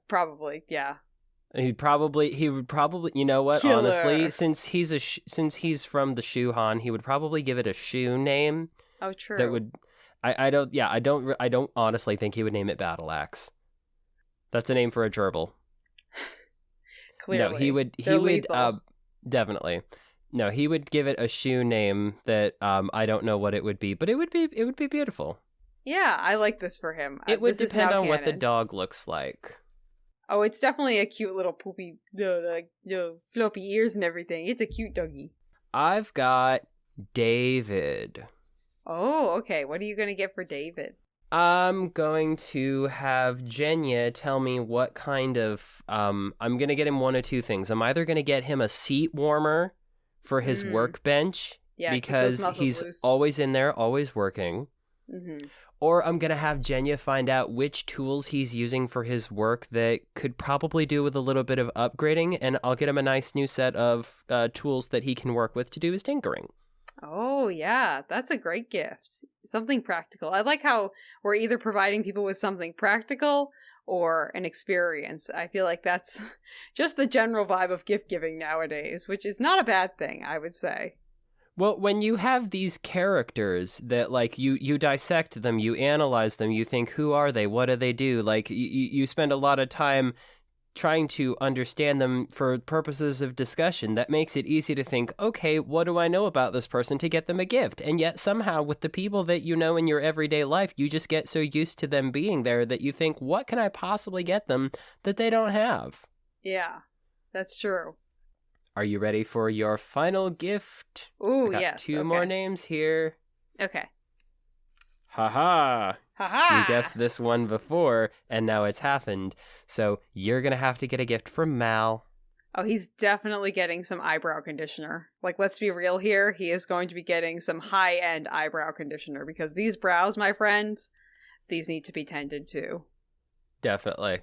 Probably, yeah. He would probably, you know what, Killer. honestly, since he's from the Shuhan, he would probably give it a shoe name. Oh, true. That would, I don't honestly think he would name it Battle Axe. That's a name for a gerbil. Clearly. No, he would, definitely. No, he would give it a shoe name that I don't know what it would be, but it would be beautiful. Yeah, I like this for him. It would This is depend now on what the canon. dog looks like. Oh, it's definitely a cute little poopy, the floppy ears and everything. It's a cute doggy. I've got David. Oh, okay. What are you going to get for David? I'm going to have Jenya tell me what kind of... I'm going to get him one of two things. I'm either going to get him a seat warmer for his workbench, Yeah, because he's loose. always in there, always working. Mm-hmm. Or I'm going to have Jenya find out which tools he's using for his work that could probably do with a little bit of upgrading, and I'll get him a nice new set of tools that he can work with to do his tinkering. Oh, yeah. That's a great gift. Something practical. I like how we're either providing people with something practical or an experience. I feel like that's just the general vibe of gift giving nowadays, which is not a bad thing, I would say. Well, when you have these characters that, like, you dissect them, you analyze them, you think, who are they? What do they do? Like, you spend a lot of time trying to understand them for purposes of discussion. That makes it easy to think, okay, what do I know about this person to get them a gift? And yet somehow with the people that you know in your everyday life, you just get so used to them being there that you think, what can I possibly get them that they don't have? Yeah, that's true. Are you ready for your final gift? Ooh, I got yes. two more names here. Okay. Haha. Haha! You guessed this one before, and now it's happened. So you're going to have to get a gift from Mal. Oh, he's definitely getting some eyebrow conditioner. Like, let's be real here. He is going to be getting some high-end eyebrow conditioner because these brows, my friends, these need to be tended to. Definitely.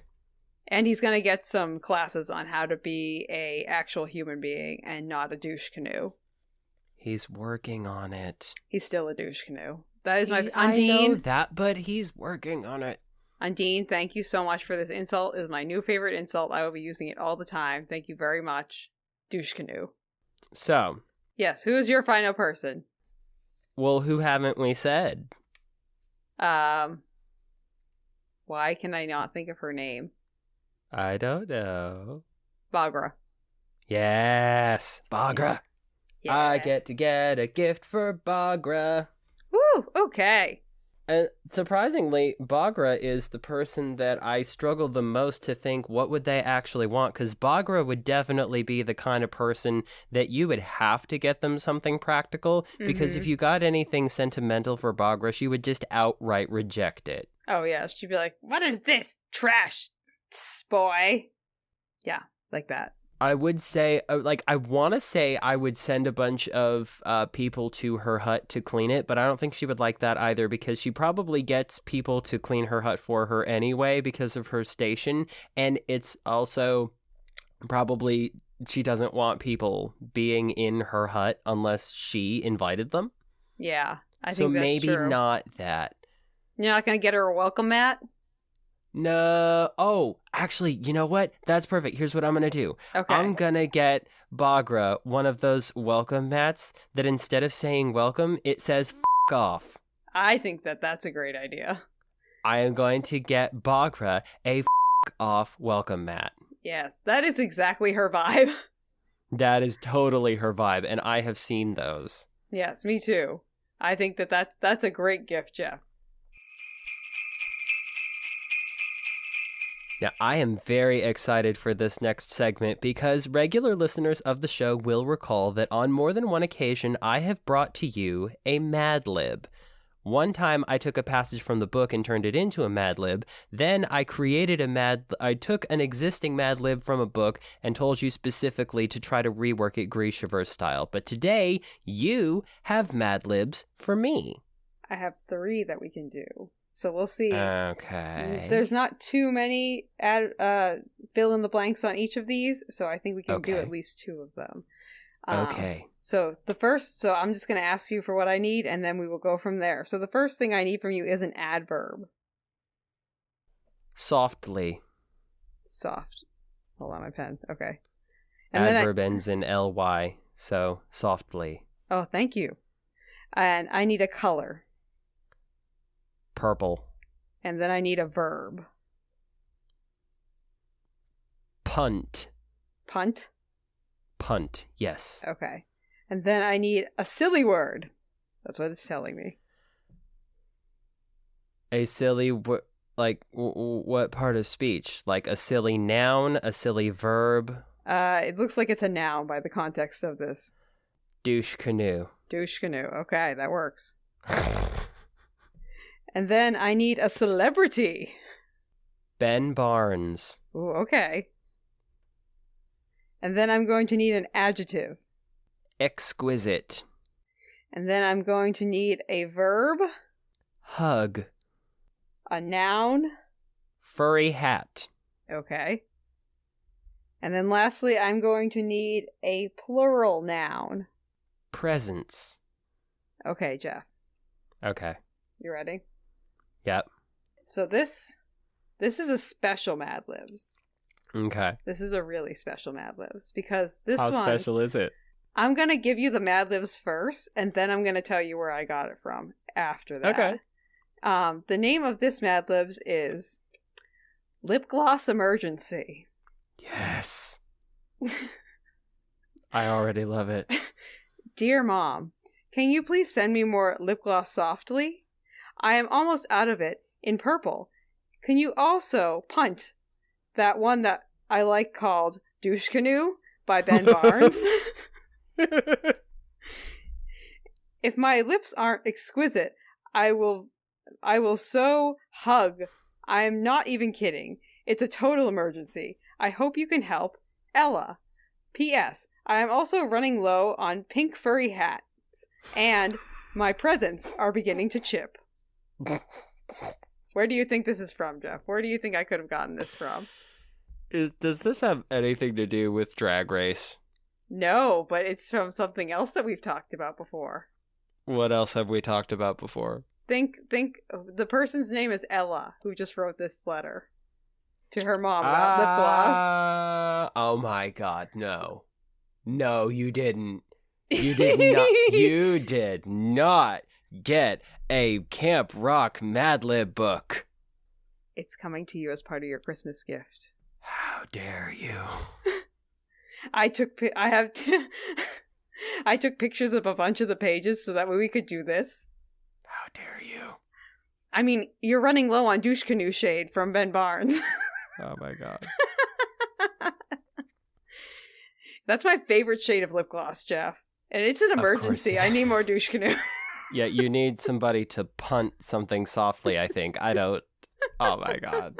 And he's going to get some classes on how to be a actual human being and not a douche canoe. He's working on it. He's still a douche canoe. That is my... I know Undine, that, but he's working on it. Undine, thank you so much for this insult. It is my new favorite insult. I will be using it all the time. Thank you very much. Douche canoe. So. Yes, who's your final person? Well, who haven't we said? Why can I not think of her name? I don't know. Bagra. Yes, Bagra. Yeah. I get to get a gift for Bagra. Woo, okay. And surprisingly, Bagra is the person that I struggle the most to think what would they actually want, because Bagra would definitely be the kind of person that you would have to get them something practical, because if you got anything sentimental for Bagra, she would just outright reject it. Oh, yeah. She'd be like, what is this? Trash, boy. Yeah, like that. I would say, I want to say I would send a bunch of people to her hut to clean it, but I don't think she would like that either, because she probably gets people to clean her hut for her anyway because of her station, and it's also probably she doesn't want people being in her hut unless she invited them. Yeah, I so think that's maybe true. not that. You're not going to get her a welcome mat? No. Oh, actually, you know what? That's perfect. Here's what I'm going to do. Okay. I'm going to get Bagra one of those welcome mats that instead of saying welcome, it says F off. I think that's a great idea. I am going to get Bagra a F off welcome mat. Yes, that is exactly her vibe. That is totally her vibe, and I have seen those. Yes, me too. I think that's a great gift, Jeff. Now, I am very excited for this next segment because regular listeners of the show will recall that on more than one occasion, I have brought to you a Mad Lib. One time, I took a passage from the book and turned it into a Mad Lib. Then I created I took an existing Mad Lib from a book and told you specifically to try to rework it Grishaverse style. But today, you have Mad Libs for me. I have 3 that we can do. So we'll see. Okay. There's not too many fill in the blanks on each of these, so I think we can do at least 2 of them. Okay. So I'm just going to ask you for what I need, and then we will go from there. So the first thing I need from you is an adverb. Softly. Soft. Hold on, my pen. Okay. Adverb ends in ly, so softly. Oh, thank you. And I need a color. Purple. And then I need a verb. Punt. Punt? Punt, yes. Okay. And then I need a silly word. That's what it's telling me. A silly, what part of speech? Like a silly noun, a silly verb? It looks like it's a noun by the context of this. Douche canoe. Douche canoe. Okay, that works. And then I need a celebrity. Ben Barnes. Ooh, okay. And then I'm going to need an adjective. Exquisite. And then I'm going to need a verb. Hug. A noun. Furry hat. Okay. And then lastly, I'm going to need a plural noun. Presents. Okay, Jeff. Okay. You ready? Yep. So this is a special Mad Libs. Okay. This is a really special Mad Libs because this How one... special is it? I'm going to give you the Mad Libs first, and then I'm going to tell you where I got it from after that. Okay. The name of this Mad Libs is Lip Gloss Emergency. Yes. I already love it. Dear Mom, can you please send me more lip gloss softly? I am almost out of it in purple. Can you also punt that one that I like called Douche Canoe by Ben Barnes? If my lips aren't exquisite, I will so hug. I am not even kidding. It's a total emergency. I hope you can help. Ella. P.S. I am also running low on pink furry hats, and my presents are beginning to chip. Where do you think this is from, Jeff? Where do you think I could have gotten this from? Does this have anything to do with Drag Race? No, but it's from something else that we've talked about before. What else have we talked about before? Think the person's name is Ella, who just wrote this letter to her mom about lip gloss. Oh my god, no. No, you didn't. You did not. You did not get a Camp Rock Mad Lib book. It's coming to you as part of your Christmas gift. How dare you? I took pictures of a bunch of the pages so that way we could do this. How dare you? I mean, you're running low on douche canoe shade from Ben Barnes. Oh my god. That's my favorite shade of lip gloss, Jeff. And it's an emergency. I need more douche canoe. Yeah, you need somebody to punt something softly, I think. I don't. Oh my god.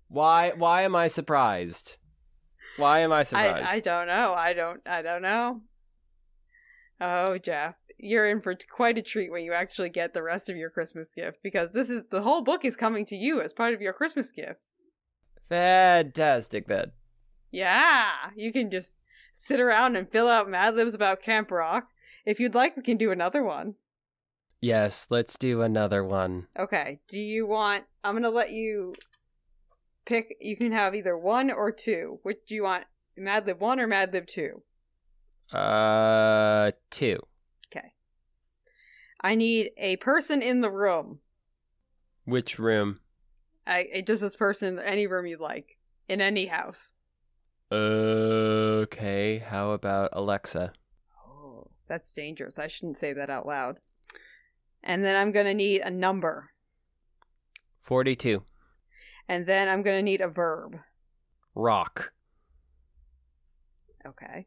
Why am I surprised? Why am I surprised? I don't know. I don't know. Oh, Jeff, you're in for quite a treat when you actually get the rest of your Christmas gift, because the whole book is coming to you as part of your Christmas gift. Fantastic, then. Yeah, you can just sit around and fill out Mad Libs about Camp Rock. If you'd like, we can do another one. Yes, let's do another one. Okay, do you want... I'm going to let you pick. You can have either 1 or 2. Which do you want? Mad Lib 1 or Mad Lib 2? 2. Okay. I need a person in the room. Which room? Just this person, any room you'd like. In any house. Okay, how about Alexa? Oh, that's dangerous. I shouldn't say that out loud. And then I'm going to need a number. 42. And then I'm going to need a verb. Rock. Okay.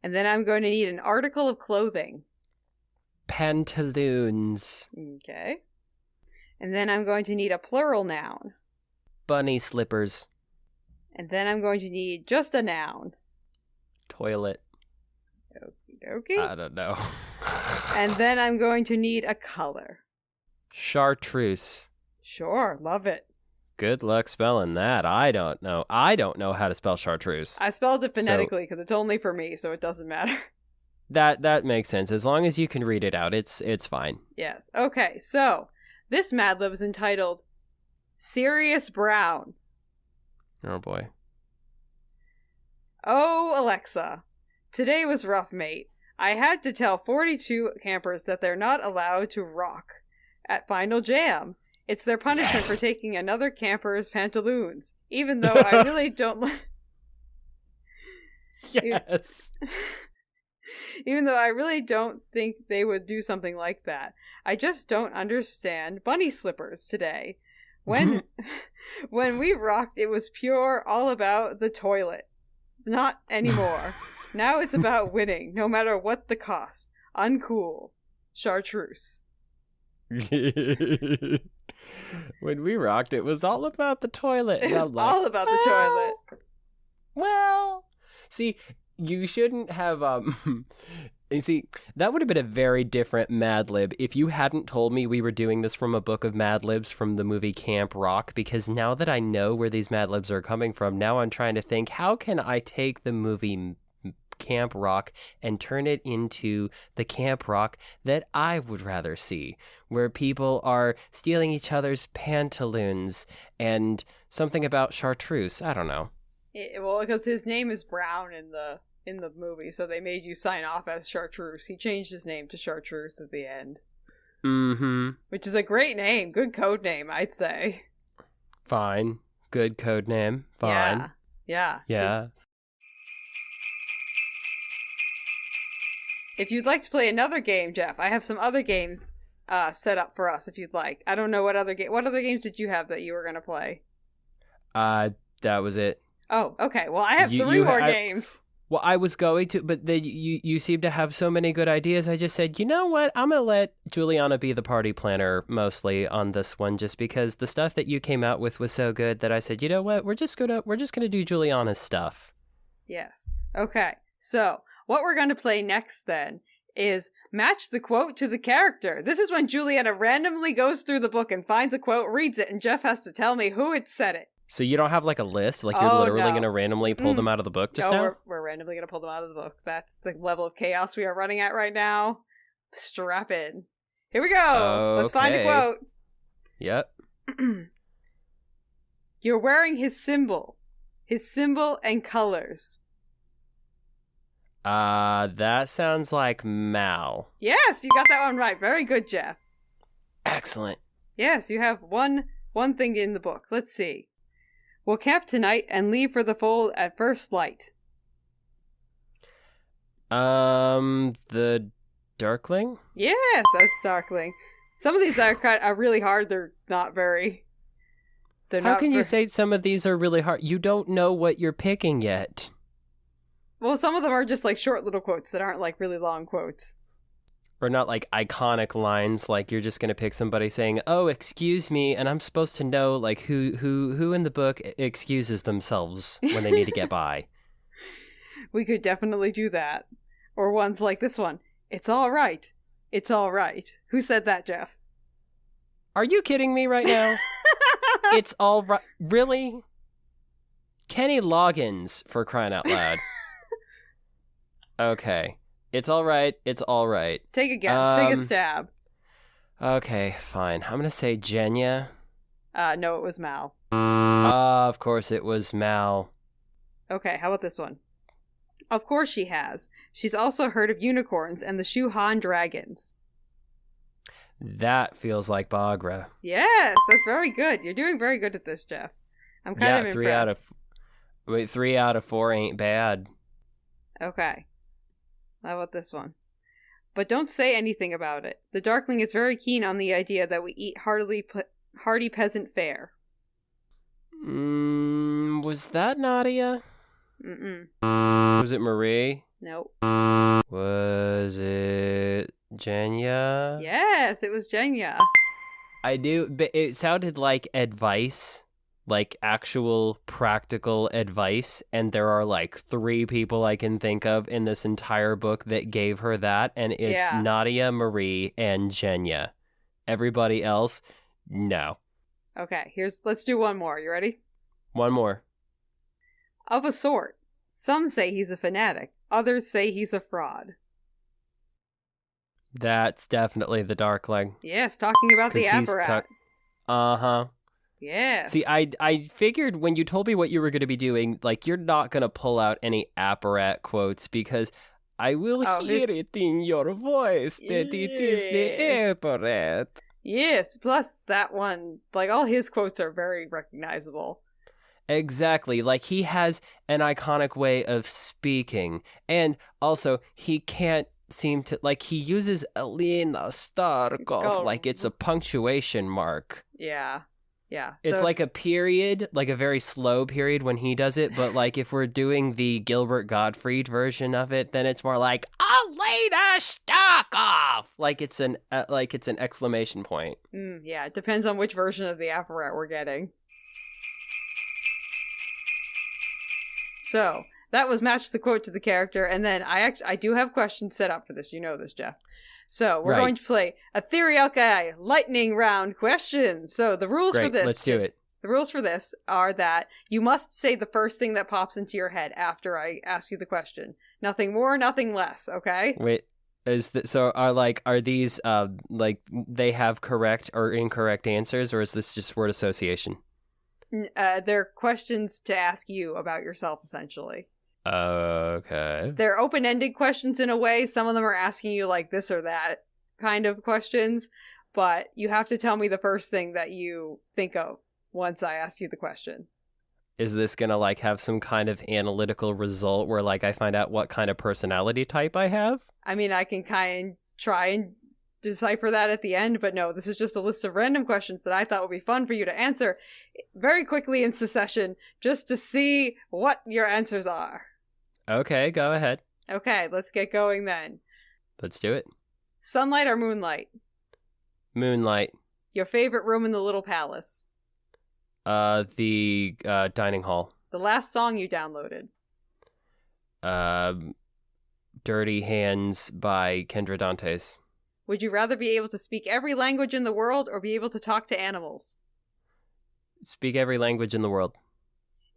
And then I'm going to need an article of clothing. Pantaloons. Okay. And then I'm going to need a plural noun. Bunny slippers. And then I'm going to need just a noun. Toilet. Okay. I don't know. And then I'm going to need a color. Chartreuse. Sure, love it. Good luck spelling that. I don't know. I don't know how to spell chartreuse. I spelled it phonetically because it's only for me, so it doesn't matter. That makes sense. As long as you can read it out, it's fine. Yes. Okay, so this Mad Lib is entitled Sirius Brown. Oh boy. Oh, Alexa. Today was rough, mate. I had to tell 42 campers that they're not allowed to rock at Final Jam. It's their punishment for taking another camper's pantaloons. Even though I really don't like... Yes. Even though I really don't think they would do something like that. I just don't understand bunny slippers today. When we rocked, it was pure all about the toilet. Not anymore. Now it's about winning, no matter what the cost. Uncool. Chartreuse. When we rocked, it was all about the toilet. It was all about the toilet. Well, see, you shouldn't have, you see, that would have been a very different Mad Lib if you hadn't told me we were doing this from a book of Mad Libs from the movie Camp Rock, because now that I know where these Mad Libs are coming from, now I'm trying to think, how can I take the movie Camp Rock and turn it into the Camp Rock that I would rather see, where people are stealing each other's pantaloons and something about chartreuse. I don't know. Well, because his name is Brown in the movie, so they made you sign off as Chartreuse. He changed his name to Chartreuse at the end. Mm-hmm. Which is a great name. Good code name, I'd say. Fine. Good code name. Fine. Yeah. If you'd like to play another game, Jeff, I have some other games set up for us if you'd like. I don't know what other games did you have that you were going to play? That was it. Oh, okay. Well, I have three more games. Well, I was going to, but then you seem to have so many good ideas. I just said, you know what? I'm going to let Juliana be the party planner mostly on this one, just because the stuff that you came out with was so good that I said, you know what? We're just going to do Juliana's stuff. Yes. Okay. So, what we're going to play next then is match the quote to the character. This is when Juliana randomly goes through the book and finds a quote, reads it, and Jeff has to tell me who had said it. So you don't have like a list? Like you're literally going to randomly pull them out of the book just now? We're randomly going to pull them out of the book. That's the level of chaos we are running at right now. Strap in. Here we go. Okay. Let's find a quote. Yep. You're wearing his symbol and colors. That sounds like Mal. Yes, you got that one right. Very good, Jeff. Excellent. Yes, you have one thing in the book. Let's see. We'll camp tonight and leave for the fold at first light. The Darkling? Yes, that's Darkling. Some of these are really hard. They're not very... How can you say some of these are really hard? You don't know what you're picking yet. Well, some of them are just like short little quotes that aren't like really long quotes. Or not like iconic lines, like you're just going to pick somebody saying, oh, excuse me, and I'm supposed to know like who in the book excuses themselves when they need to get by. We could definitely do that. Or ones like this one. It's all right. It's all right. Who said that, Jeff? Are you kidding me right now? It's all right. Really? Kenny Loggins, for crying out loud. Okay. It's all right. It's all right. Take a guess. Take a stab. Okay, fine. I'm going to say Jenya. No, it was Mal. Of course it was Mal. Okay, how about this one? Of course she has. She's also heard of unicorns and the Shuhan dragons. That feels like Bagra. Yes, that's very good. You're doing very good at this, Jeff. I'm kind of impressed. 3 out of 4 ain't bad. Okay. How about this one? But don't say anything about it. The Darkling is very keen on the idea that we eat hearty peasant fare. Was that Nadia? Mm-mm. Was it Marie? Nope. Was it Jenya? Yes, it was Jenya. I do, but it sounded like advice. Like actual practical advice, and there are like 3 people I can think of in this entire book that gave her that, and it's Nadia, Marie, and Jenya. Everybody else, no. Okay, let's do one more. You ready? One more. Of a sort. Some say he's a fanatic. Others say he's a fraud. That's definitely the Darkling. Yes, talking about the apparat. Uh-huh. Yes. See, I figured when you told me what you were going to be doing, like, you're not going to pull out any apparat quotes, because I will hear it in your voice that it is the apparat. Yes, plus that one, like, all his quotes are very recognizable. Exactly. Like, he has an iconic way of speaking. And also, he can't seem to, like, he uses Elena Starkov like it's a punctuation mark. Yeah. Yeah. It's So, like a period, like a very slow period when he does it. But, like, if we're doing the Gilbert Gottfried version of it, then it's more like, Elena Starkov! Like it's an exclamation point. yeah, it depends on which version of the apparat we're getting. So, that was match the quote to the character, and then I do have questions set up for this. You know this, Jeff. So, we're going to play Ethereal Guy lightning round questions. So, the rules for this... Let's do it. The rules for this are that you must say the first thing that pops into your head after I ask you the question. Nothing more, nothing less, okay? Wait, are these like they have correct or incorrect answers, or is this just word association? They're questions to ask you about yourself, essentially. Okay. They're open-ended questions in a way. Some of them are asking you, like, this or that kind of questions. But you have to tell me the first thing that you think of once I ask you the question. Is this gonna, like, have some kind of analytical result where, like, I find out what kind of personality type I have? I mean, I can kind of try and decipher that at the end, but no, this is just a list of random questions that I thought would be fun for you to answer very quickly in succession, just to see what your answers are. Okay, go ahead. Okay, let's get going then. Let's do it. Sunlight or moonlight? Moonlight. Your favorite room in the little palace? The dining hall. The last song you downloaded? Dirty Hands by Kendra Dantes. Would you rather be able to speak every language in the world or be able to talk to animals? Speak every language in the world.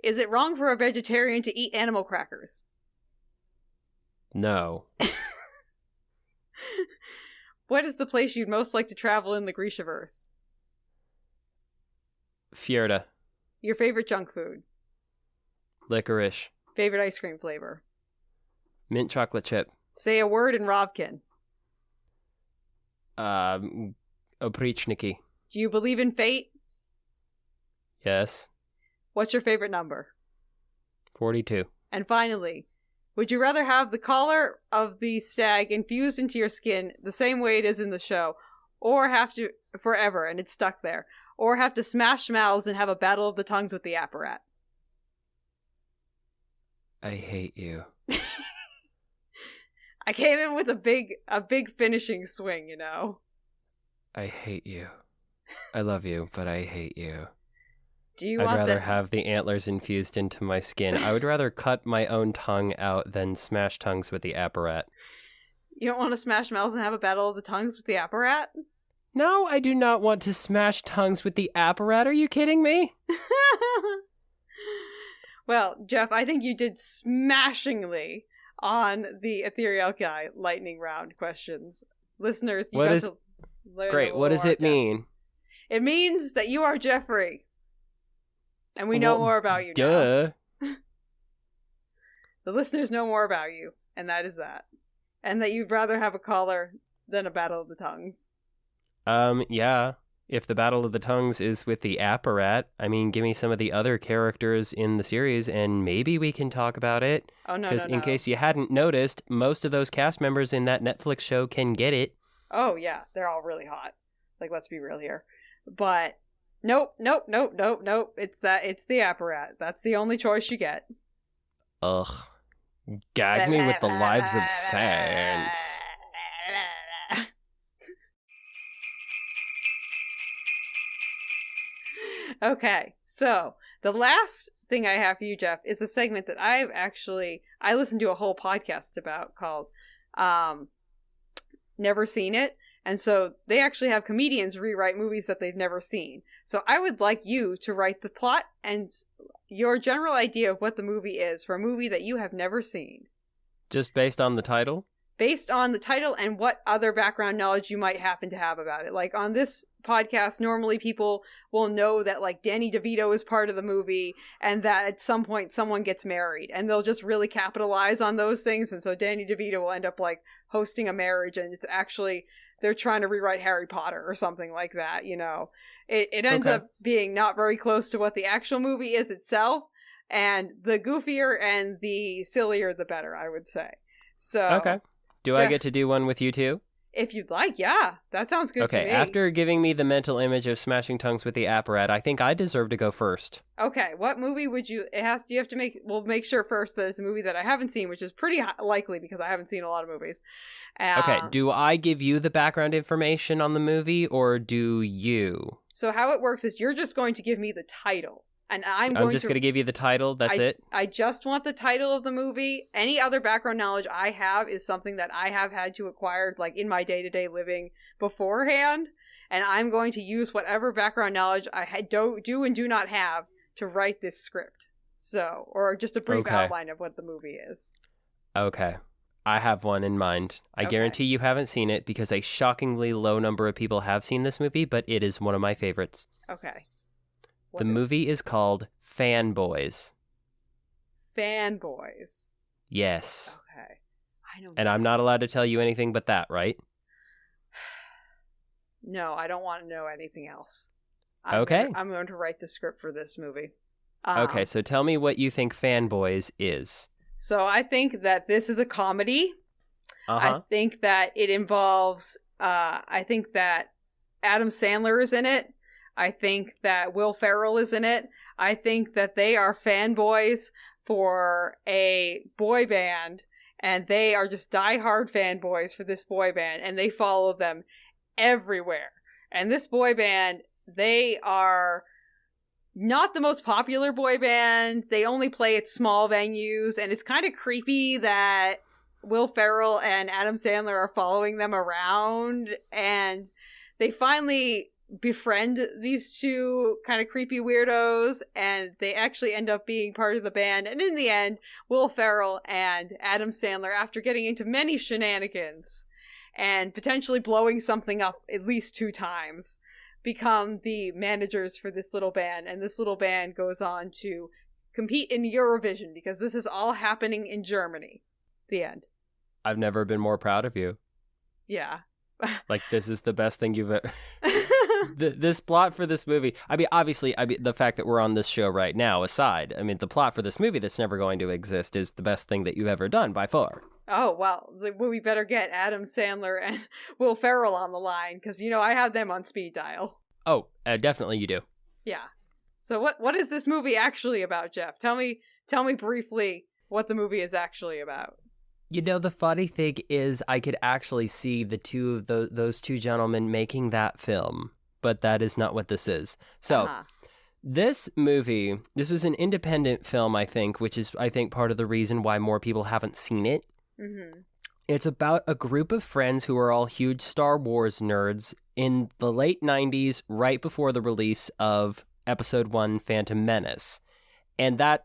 Is it wrong for a vegetarian to eat animal crackers? No. What is the place you'd most like to travel in the Grishaverse? Fjerda. Your favorite junk food? Licorice. Favorite ice cream flavor? Mint chocolate chip. Say a word in Robkin. Oprichniki. Do you believe in fate? Yes. What's your favorite number? 42. And finally, would you rather have the collar of the stag infused into your skin the same way it is in the show, or have to forever and it's stuck there, or have to smash mouths and have a battle of the tongues with the apparat? I hate you. I came in with a big finishing swing, you know. I hate you. I love you, but I hate you. Do you I'd want rather have the antlers infused into my skin. I would rather cut my own tongue out than smash tongues with the apparat. You don't want to smash mouths and have a battle of the tongues with the apparat? No, I do not want to smash tongues with the apparat. Are you kidding me? Well, Jeff, I think you did smashingly on the Ethereal Guy lightning round questions. Listeners, you got to learn. Great. What does it mean? It means that you are Jeffrey. And we know more about you now. The listeners know more about you, and that is that. And that you'd rather have a collar than a battle of the tongues. Yeah. If the battle of the tongues is with the apparat, I mean, give me some of the other characters in the series, and maybe we can talk about it. Oh, no, Because in case you hadn't noticed, most of those cast members in that Netflix show can get it. Oh, yeah. They're all really hot. Like, let's be real here. But... Nope. It's the apparat. That's the only choice you get. Ugh. Gag me with the lives of science. Okay, so the last thing I have for you, Jeff, is a segment that I listened to a whole podcast about called Never Seen It. And so they actually have comedians rewrite movies that they've never seen. So I would like you to write the plot and your general idea of what the movie is for a movie that you have never seen. Just based on the title? Based on the title and what other background knowledge you might happen to have about it. Like on this podcast, normally people will know that like Danny DeVito is part of the movie and that at some point someone gets married and they'll just really capitalize on those things. And so Danny DeVito will end up like hosting a marriage and it's actually they're trying to rewrite Harry Potter or something like that, you know. It ends up being not very close to what the actual movie is itself, and the goofier and the sillier the better, I would say. So Okay. Do I get to do one with you too? If you'd like, yeah. That sounds good to me. Okay, after giving me the mental image of smashing tongues with the apparat, I think I deserve to go first. Okay, what movie would you... We'll make sure first that it's a movie that I haven't seen, which is pretty likely because I haven't seen a lot of movies. Okay, do I give you the background information on the movie, or do you? So how it works is you're just going to give me the title. And I'm just going to give you the title, that's it? I just want the title of the movie. Any other background knowledge I have is something that I have had to acquire, like, in my day-to-day living beforehand. And I'm going to use whatever background knowledge I do and do not have to write this script. So, or just a brief outline of what the movie is. Okay. I have one in mind. I guarantee you haven't seen it because a shockingly low number of people have seen this movie, but it is one of my favorites. Okay. The movie is called Fanboys. Fanboys. Yes. Okay. I know. And I'm not allowed to tell you anything but that, right? No, I don't want to know anything else. I'm going to write the script for this movie. Okay, so tell me what you think Fanboys is. So I think that this is a comedy. I think that it involves, I think that Adam Sandler is in it. I think that Will Ferrell is in it. I think that they are fanboys for a boy band, and they are just diehard fanboys for this boy band, and they follow them everywhere. And this boy band, they are not the most popular boy band. They only play at small venues, and it's kind of creepy that Will Ferrell and Adam Sandler are following them around, and they finally befriend these two kind of creepy weirdos, and they actually end up being part of the band. And in the end, Will Ferrell and Adam Sandler, after getting into many shenanigans and potentially blowing something up at least 2 times, become the managers for this little band. And this little band goes on to compete in Eurovision, because this is all happening in Germany. The end. I've never been more proud of you. Yeah. Like, this is the best thing you've ever... This plot for this movie, I mean, obviously, the fact that we're on this show right now aside, I mean, the plot for this movie that's never going to exist is the best thing that you've ever done by far. Oh, well, we better get Adam Sandler and Will Ferrell on the line, because, you know, I have them on speed dial. Oh, definitely you do. Yeah. So what is this movie actually about, Jeff? Tell me briefly what the movie is actually about. You know, the funny thing is I could actually see the two of those two gentlemen making that film, but that is not what this is. So, this movie, this was an independent film, I think, which is, I think, part of the reason why more people haven't seen it. Mm-hmm. It's about a group of friends who are all huge Star Wars nerds in the late 90s, right before the release of Episode 1, Phantom Menace. And that's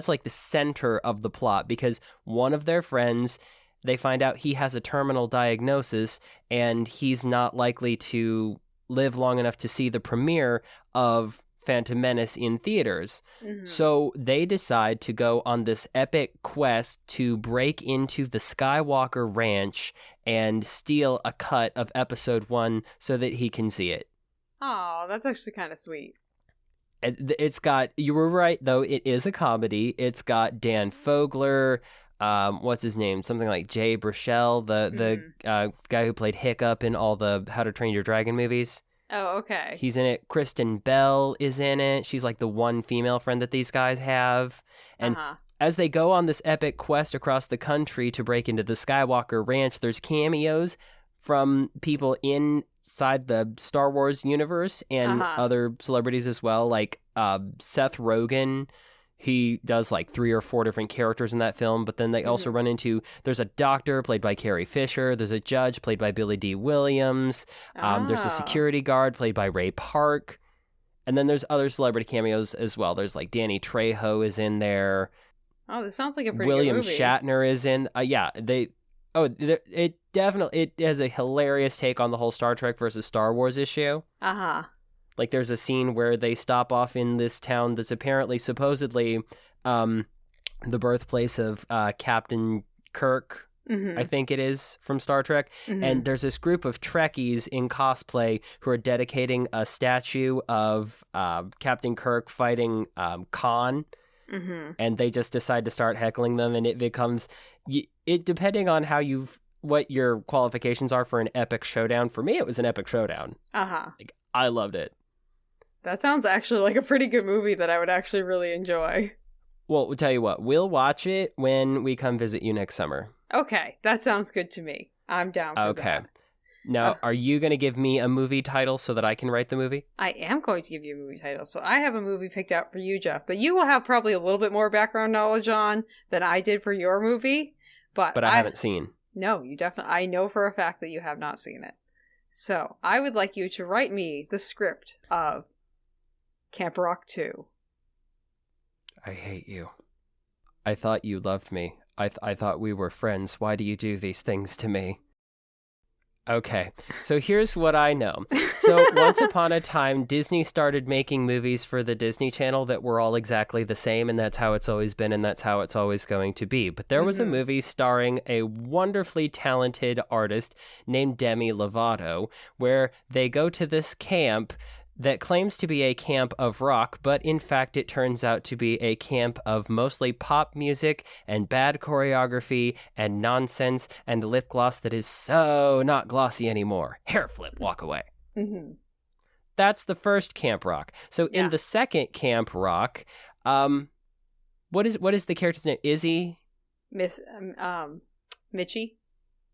like the center of the plot, because one of their friends, they find out he has a terminal diagnosis and he's not likely to live long enough to see the premiere of Phantom Menace in theaters. Mm-hmm. So they decide to go on this epic quest to break into the Skywalker Ranch and steal a cut of Episode 1 so that he can see it. Oh, that's actually kind of sweet. It's got, you were right, though, it is a comedy. It's got Dan Fogler, what's his name? Something like Jay Baruchel, the guy who played Hiccup in all the How to Train Your Dragon movies. Oh, okay. He's in it. Kristen Bell is in it. She's like the one female friend that these guys have. And as they go on this epic quest across the country to break into the Skywalker Ranch, there's cameos from people inside the Star Wars universe and other celebrities as well, like Seth Rogen. He does like 3 or 4 different characters in that film, but then they also run into, there's a doctor played by Carrie Fisher, there's a judge played by Billy D. Williams, there's a security guard played by Ray Park, and then there's other celebrity cameos as well. There's like Danny Trejo is in there. Oh, this sounds like a pretty William good movie. Shatner is in. It definitely has a hilarious take on the whole Star Trek versus Star Wars issue. Like, there's a scene where they stop off in this town that's apparently, supposedly, the birthplace of Captain Kirk, Mm-hmm. I think it is, from Star Trek. Mm-hmm. And there's this group of Trekkies in cosplay who are dedicating a statue of Captain Kirk fighting Khan. Mm-hmm. And they just decide to start heckling them, and it becomes, depending on what your qualifications are for an epic showdown. For me, it was an epic showdown. Uh-huh. Like, I loved it. That sounds actually like a pretty good movie that I would actually really enjoy. Well, we'll tell you what, we'll watch it when we come visit you next summer. Okay, that sounds good to me. I'm down for that. Okay. Now, are you going to give me a movie title so that I can write the movie? I am going to give you a movie title. So I have a movie picked out for you, Jeff, that you will have probably a little bit more background knowledge on than I did for your movie. But I haven't seen. No, you definitely... I know for a fact that you have not seen it. So I would like you to write me the script of Camp Rock 2. I hate you. I thought you loved me. I thought we were friends. Why do you do these things to me? Okay, so here's what I know. So once upon a time, Disney started making movies for the Disney Channel that were all exactly the same, and that's how it's always been, and that's how it's always going to be. But there was a movie starring a wonderfully talented artist named Demi Lovato, where they go to this camp that claims to be a camp of rock, but in fact it turns out to be a camp of mostly pop music and bad choreography and nonsense and lip gloss that is so not glossy anymore. Hair flip, walk away. Mm-hmm. That's the first Camp Rock. So in the second Camp Rock, what is the character's name? Izzy? Mitchie?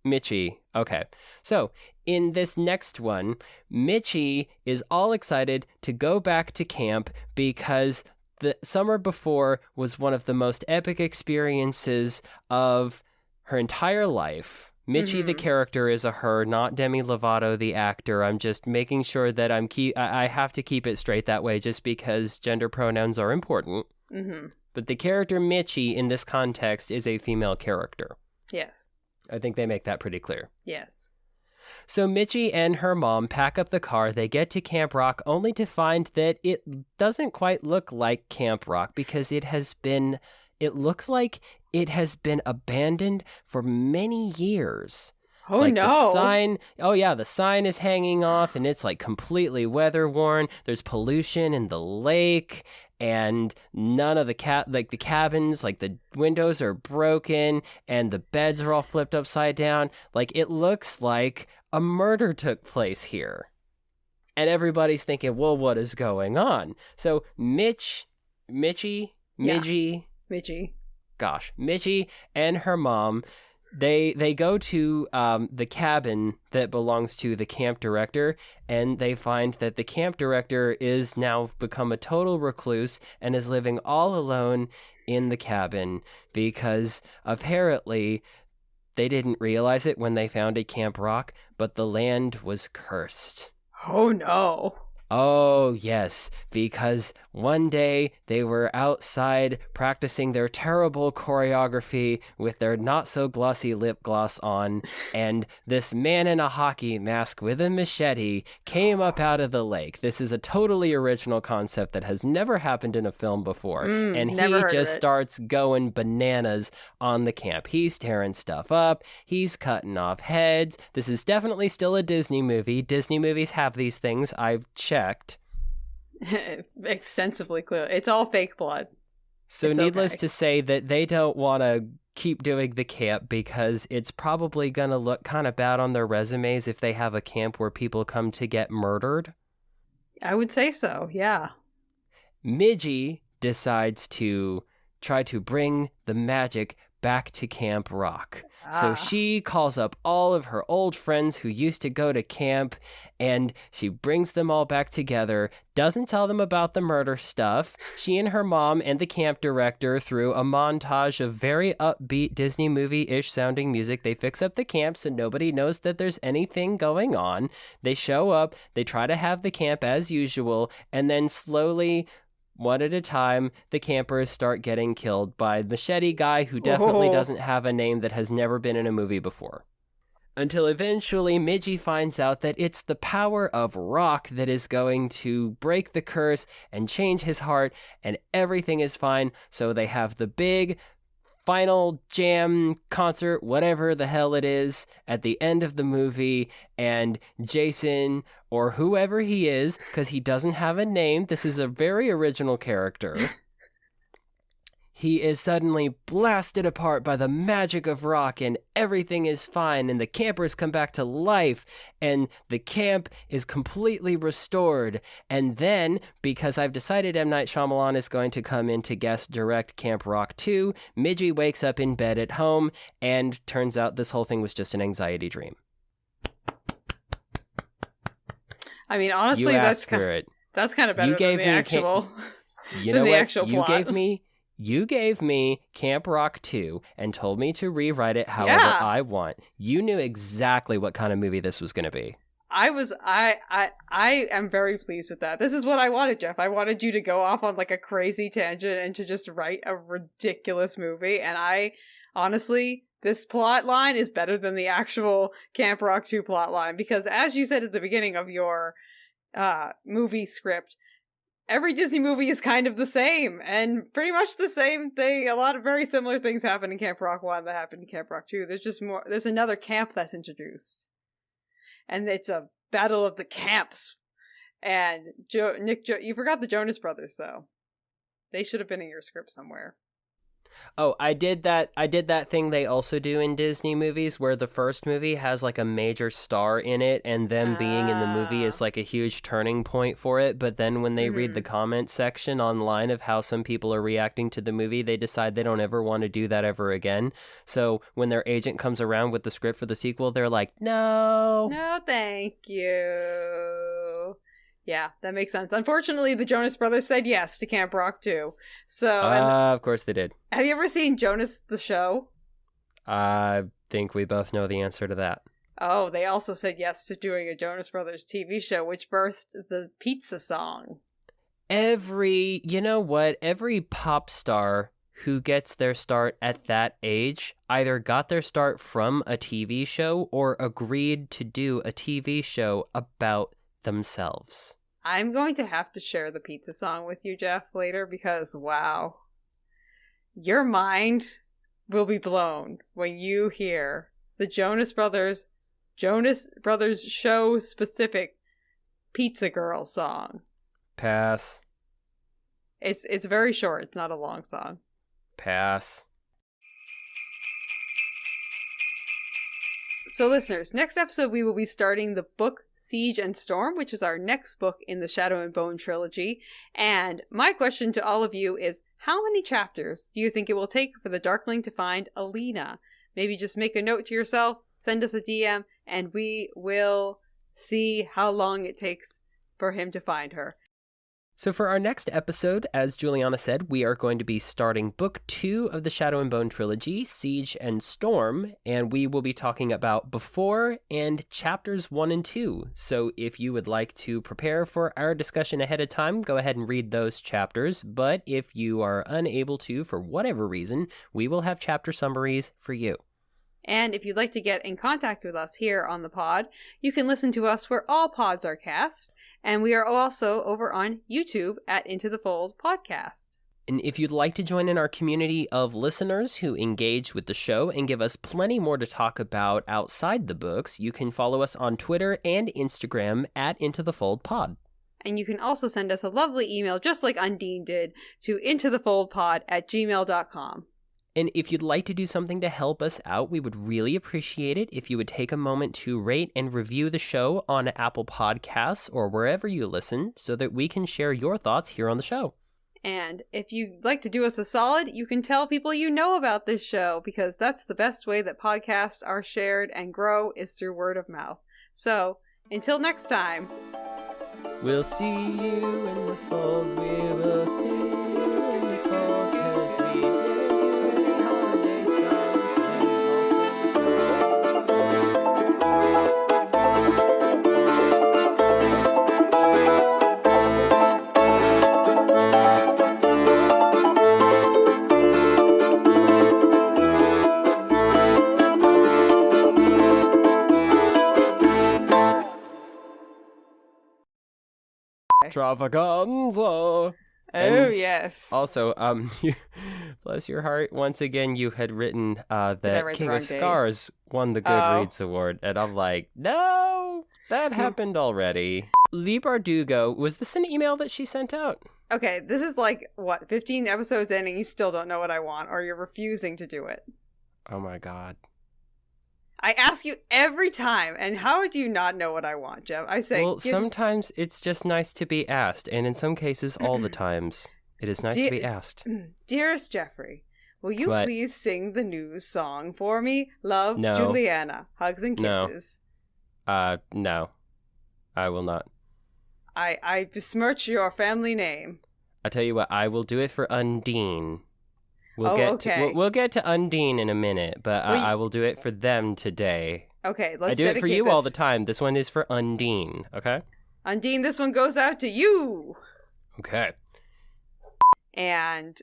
Mitchie. Okay. So in this next one, Mitchie is all excited to go back to camp because the summer before was one of the most epic experiences of her entire life. Mitchie, the character, is a her, not Demi Lovato, the actor. I'm just making sure that I have to keep it straight that way just because gender pronouns are important. Mm-hmm. But the character Mitchie in this context is a female character. Yes. I think they make that pretty clear. Yes. So Mitchie and her mom pack up the car. They get to Camp Rock only to find that it doesn't quite look like Camp Rock because it looks like it has been abandoned for many years. Oh, like no. The sign is hanging off and it's like completely weather worn. There's pollution in the lake and none of the cabins, like the windows are broken and the beds are all flipped upside down. Like it looks like a murder took place here. And everybody's thinking, well, what is going on? So Mitchie and her mom, they go to the cabin that belongs to the camp director, and they find that the camp director is now become a total recluse and is living all alone in the cabin because apparently they didn't realize it when they founded Camp Rock, but the land was cursed. Oh, no. Oh, yes, because one day they were outside practicing their terrible choreography with their not-so-glossy lip gloss on, and this man in a hockey mask with a machete came up out of the lake. This is a totally original concept that has never happened in a film before, and he just starts going bananas on the camp. He's tearing stuff up. He's cutting off heads. This is definitely still a Disney movie. Disney movies have these things. I've checked. Extensively clear. It's all fake blood. So it's needless okay. to say that they don't want to keep doing the camp because it's probably going to look kind of bad on their resumes if they have a camp where people come to get murdered. I would say so, yeah. Midgie decides to try to bring the magic back to Camp Rock. So she calls up all of her old friends who used to go to camp, and she brings them all back together, doesn't tell them about the murder stuff. She and her mom and the camp director, through a montage of very upbeat Disney movie-ish sounding music, they fix up the camp so nobody knows that there's anything going on. They show up, they try to have the camp as usual, and then slowly, one at a time, the campers start getting killed by the machete guy who definitely doesn't have a name that has never been in a movie before. Until eventually Midgie finds out that it's the power of rock that is going to break the curse and change his heart, and everything is fine. So they have the big final jam concert, whatever the hell it is, at the end of the movie, and Jason, or whoever he is, because he doesn't have a name, this is a very original character, he is suddenly blasted apart by the magic of rock, and everything is fine, and the campers come back to life, and the camp is completely restored. And then, because I've decided M. Night Shyamalan is going to come in to guest direct Camp Rock 2, Midgie wakes up in bed at home, and turns out this whole thing was just an anxiety dream. I mean, honestly, that's kind of better than the actual. You know what? You gave me Camp Rock 2 and told me to rewrite it however I want. You knew exactly what kind of movie this was going to be. I am very pleased with that. This is what I wanted, Jeff. I wanted you to go off on like a crazy tangent and to just write a ridiculous movie. And honestly, this plot line is better than the actual Camp Rock 2 plot line, because as you said at the beginning of your movie script, every Disney movie is kind of the same, and pretty much the same thing. A lot of very similar things happen in Camp Rock 1 that happen in Camp Rock 2. There's another camp that's introduced. And it's a battle of the camps. And you forgot the Jonas Brothers, though. They should have been in your script somewhere. Oh, I did that thing they also do in Disney movies where the first movie has like a major star in it, and them being in the movie is like a huge turning point for it. But then when they read the comment section online of how some people are reacting to the movie, they decide they don't ever want to do that ever again. So when their agent comes around with the script for the sequel, they're like, no, thank you. Yeah, that makes sense. Unfortunately, the Jonas Brothers said yes to Camp Rock 2. So, of course they did. Have you ever seen Jonas the Show? I think we both know the answer to that. Oh, they also said yes to doing a Jonas Brothers TV show, which birthed the pizza song. Every pop star who gets their start at that age either got their start from a TV show or agreed to do a TV show about themselves. I'm going to have to share the pizza song with you, Jeff, later, because wow, your mind will be blown when you hear the Jonas Brothers show specific Pizza Girl song. Pass. It's very short. It's not a long song. Pass. So listeners, next episode we will be starting the book Siege and Storm, which is our next book in the Shadow and Bone trilogy. And my question to all of you is, how many chapters do you think it will take for the Darkling to find Alina? Maybe just make a note to yourself, send us a DM, and we will see how long it takes for him to find her. So for our next episode, as Juliana said, we are going to be starting Book 2 of the Shadow and Bone trilogy, Siege and Storm, and we will be talking about Before and Chapters 1 and 2. So if you would like to prepare for our discussion ahead of time, go ahead and read those chapters, but if you are unable to, for whatever reason, we will have chapter summaries for you. And if you'd like to get in contact with us here on the pod, you can listen to us where all pods are cast. And we are also over on YouTube at Into the Fold Podcast. And if you'd like to join in our community of listeners who engage with the show and give us plenty more to talk about outside the books, you can follow us on Twitter and Instagram at Into the Fold Pod. And you can also send us a lovely email, just like Undine did, to intothefoldpod@gmail.com. And if you'd like to do something to help us out, we would really appreciate it if you would take a moment to rate and review the show on Apple Podcasts or wherever you listen so that we can share your thoughts here on the show. And if you'd like to do us a solid, you can tell people you know about this show, because that's the best way that podcasts are shared and grow is through word of mouth. So, until next time. We'll see you in the fold. We will see you in the fold. 'Cause we do holiday songs Extravaganza. Oh, yes. Also, Bless your heart. Once again, you had written I that write the King wrong of date? Scars won the Goodreads Award. And I'm like, no, that happened already. Leigh Bardugo, was this an email that she sent out? Okay, this is like, what, 15 episodes in and you still don't know what I want, or you're refusing to do it. Oh my God. I ask you every time, and how do you not know what I want, Jeff? I say, Well, sometimes it's just nice to be asked, and in some cases, all the times, it is nice to be asked. Dearest Jeffrey, will you What? please sing the news song for me? Love, No. Juliana. Hugs and No. kisses. No. I will not. I besmirch your family name. I tell you what, I will do it for Undine. Okay. We'll get to Undine in a minute, but Well, I will do it for them today. Okay, let's I do it for dedicate you all the this. time. This one is for Undine, okay? Undine, this one goes out to you. Okay. And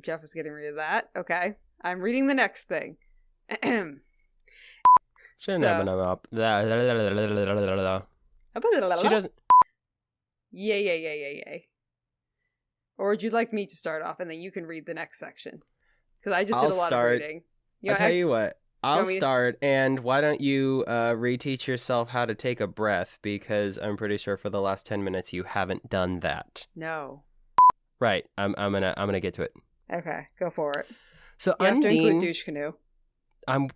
Jeff is getting rid of that. Okay. I'm reading the next thing. She doesn't. Yay. Or would you like me to start off and then you can read the next section? Because I just did I'll a lot start. of reading. I'll tell you what. I'll want me to- start, and why don't you reteach yourself how to take a breath, because I'm pretty sure for the last 10 minutes you haven't done that. No. Right. I'm gonna get to it. Okay, go for it. So You have to include Undine, douche canoe. I'm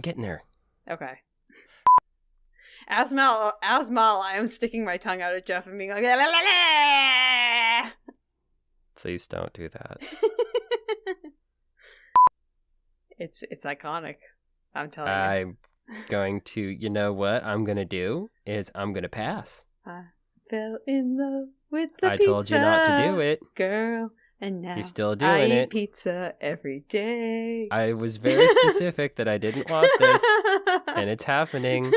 getting there. Okay. Asmal, I am sticking my tongue out at Jeff and being like, la, la, la, la. Please don't do that. It's iconic. I'm telling I'm going to, you know what I'm going to do is I'm going to pass. I fell in love with the I pizza told you not to do it. girl, and now You're still I doing eat it. pizza every day. I was very specific that I didn't want this, and it's happening.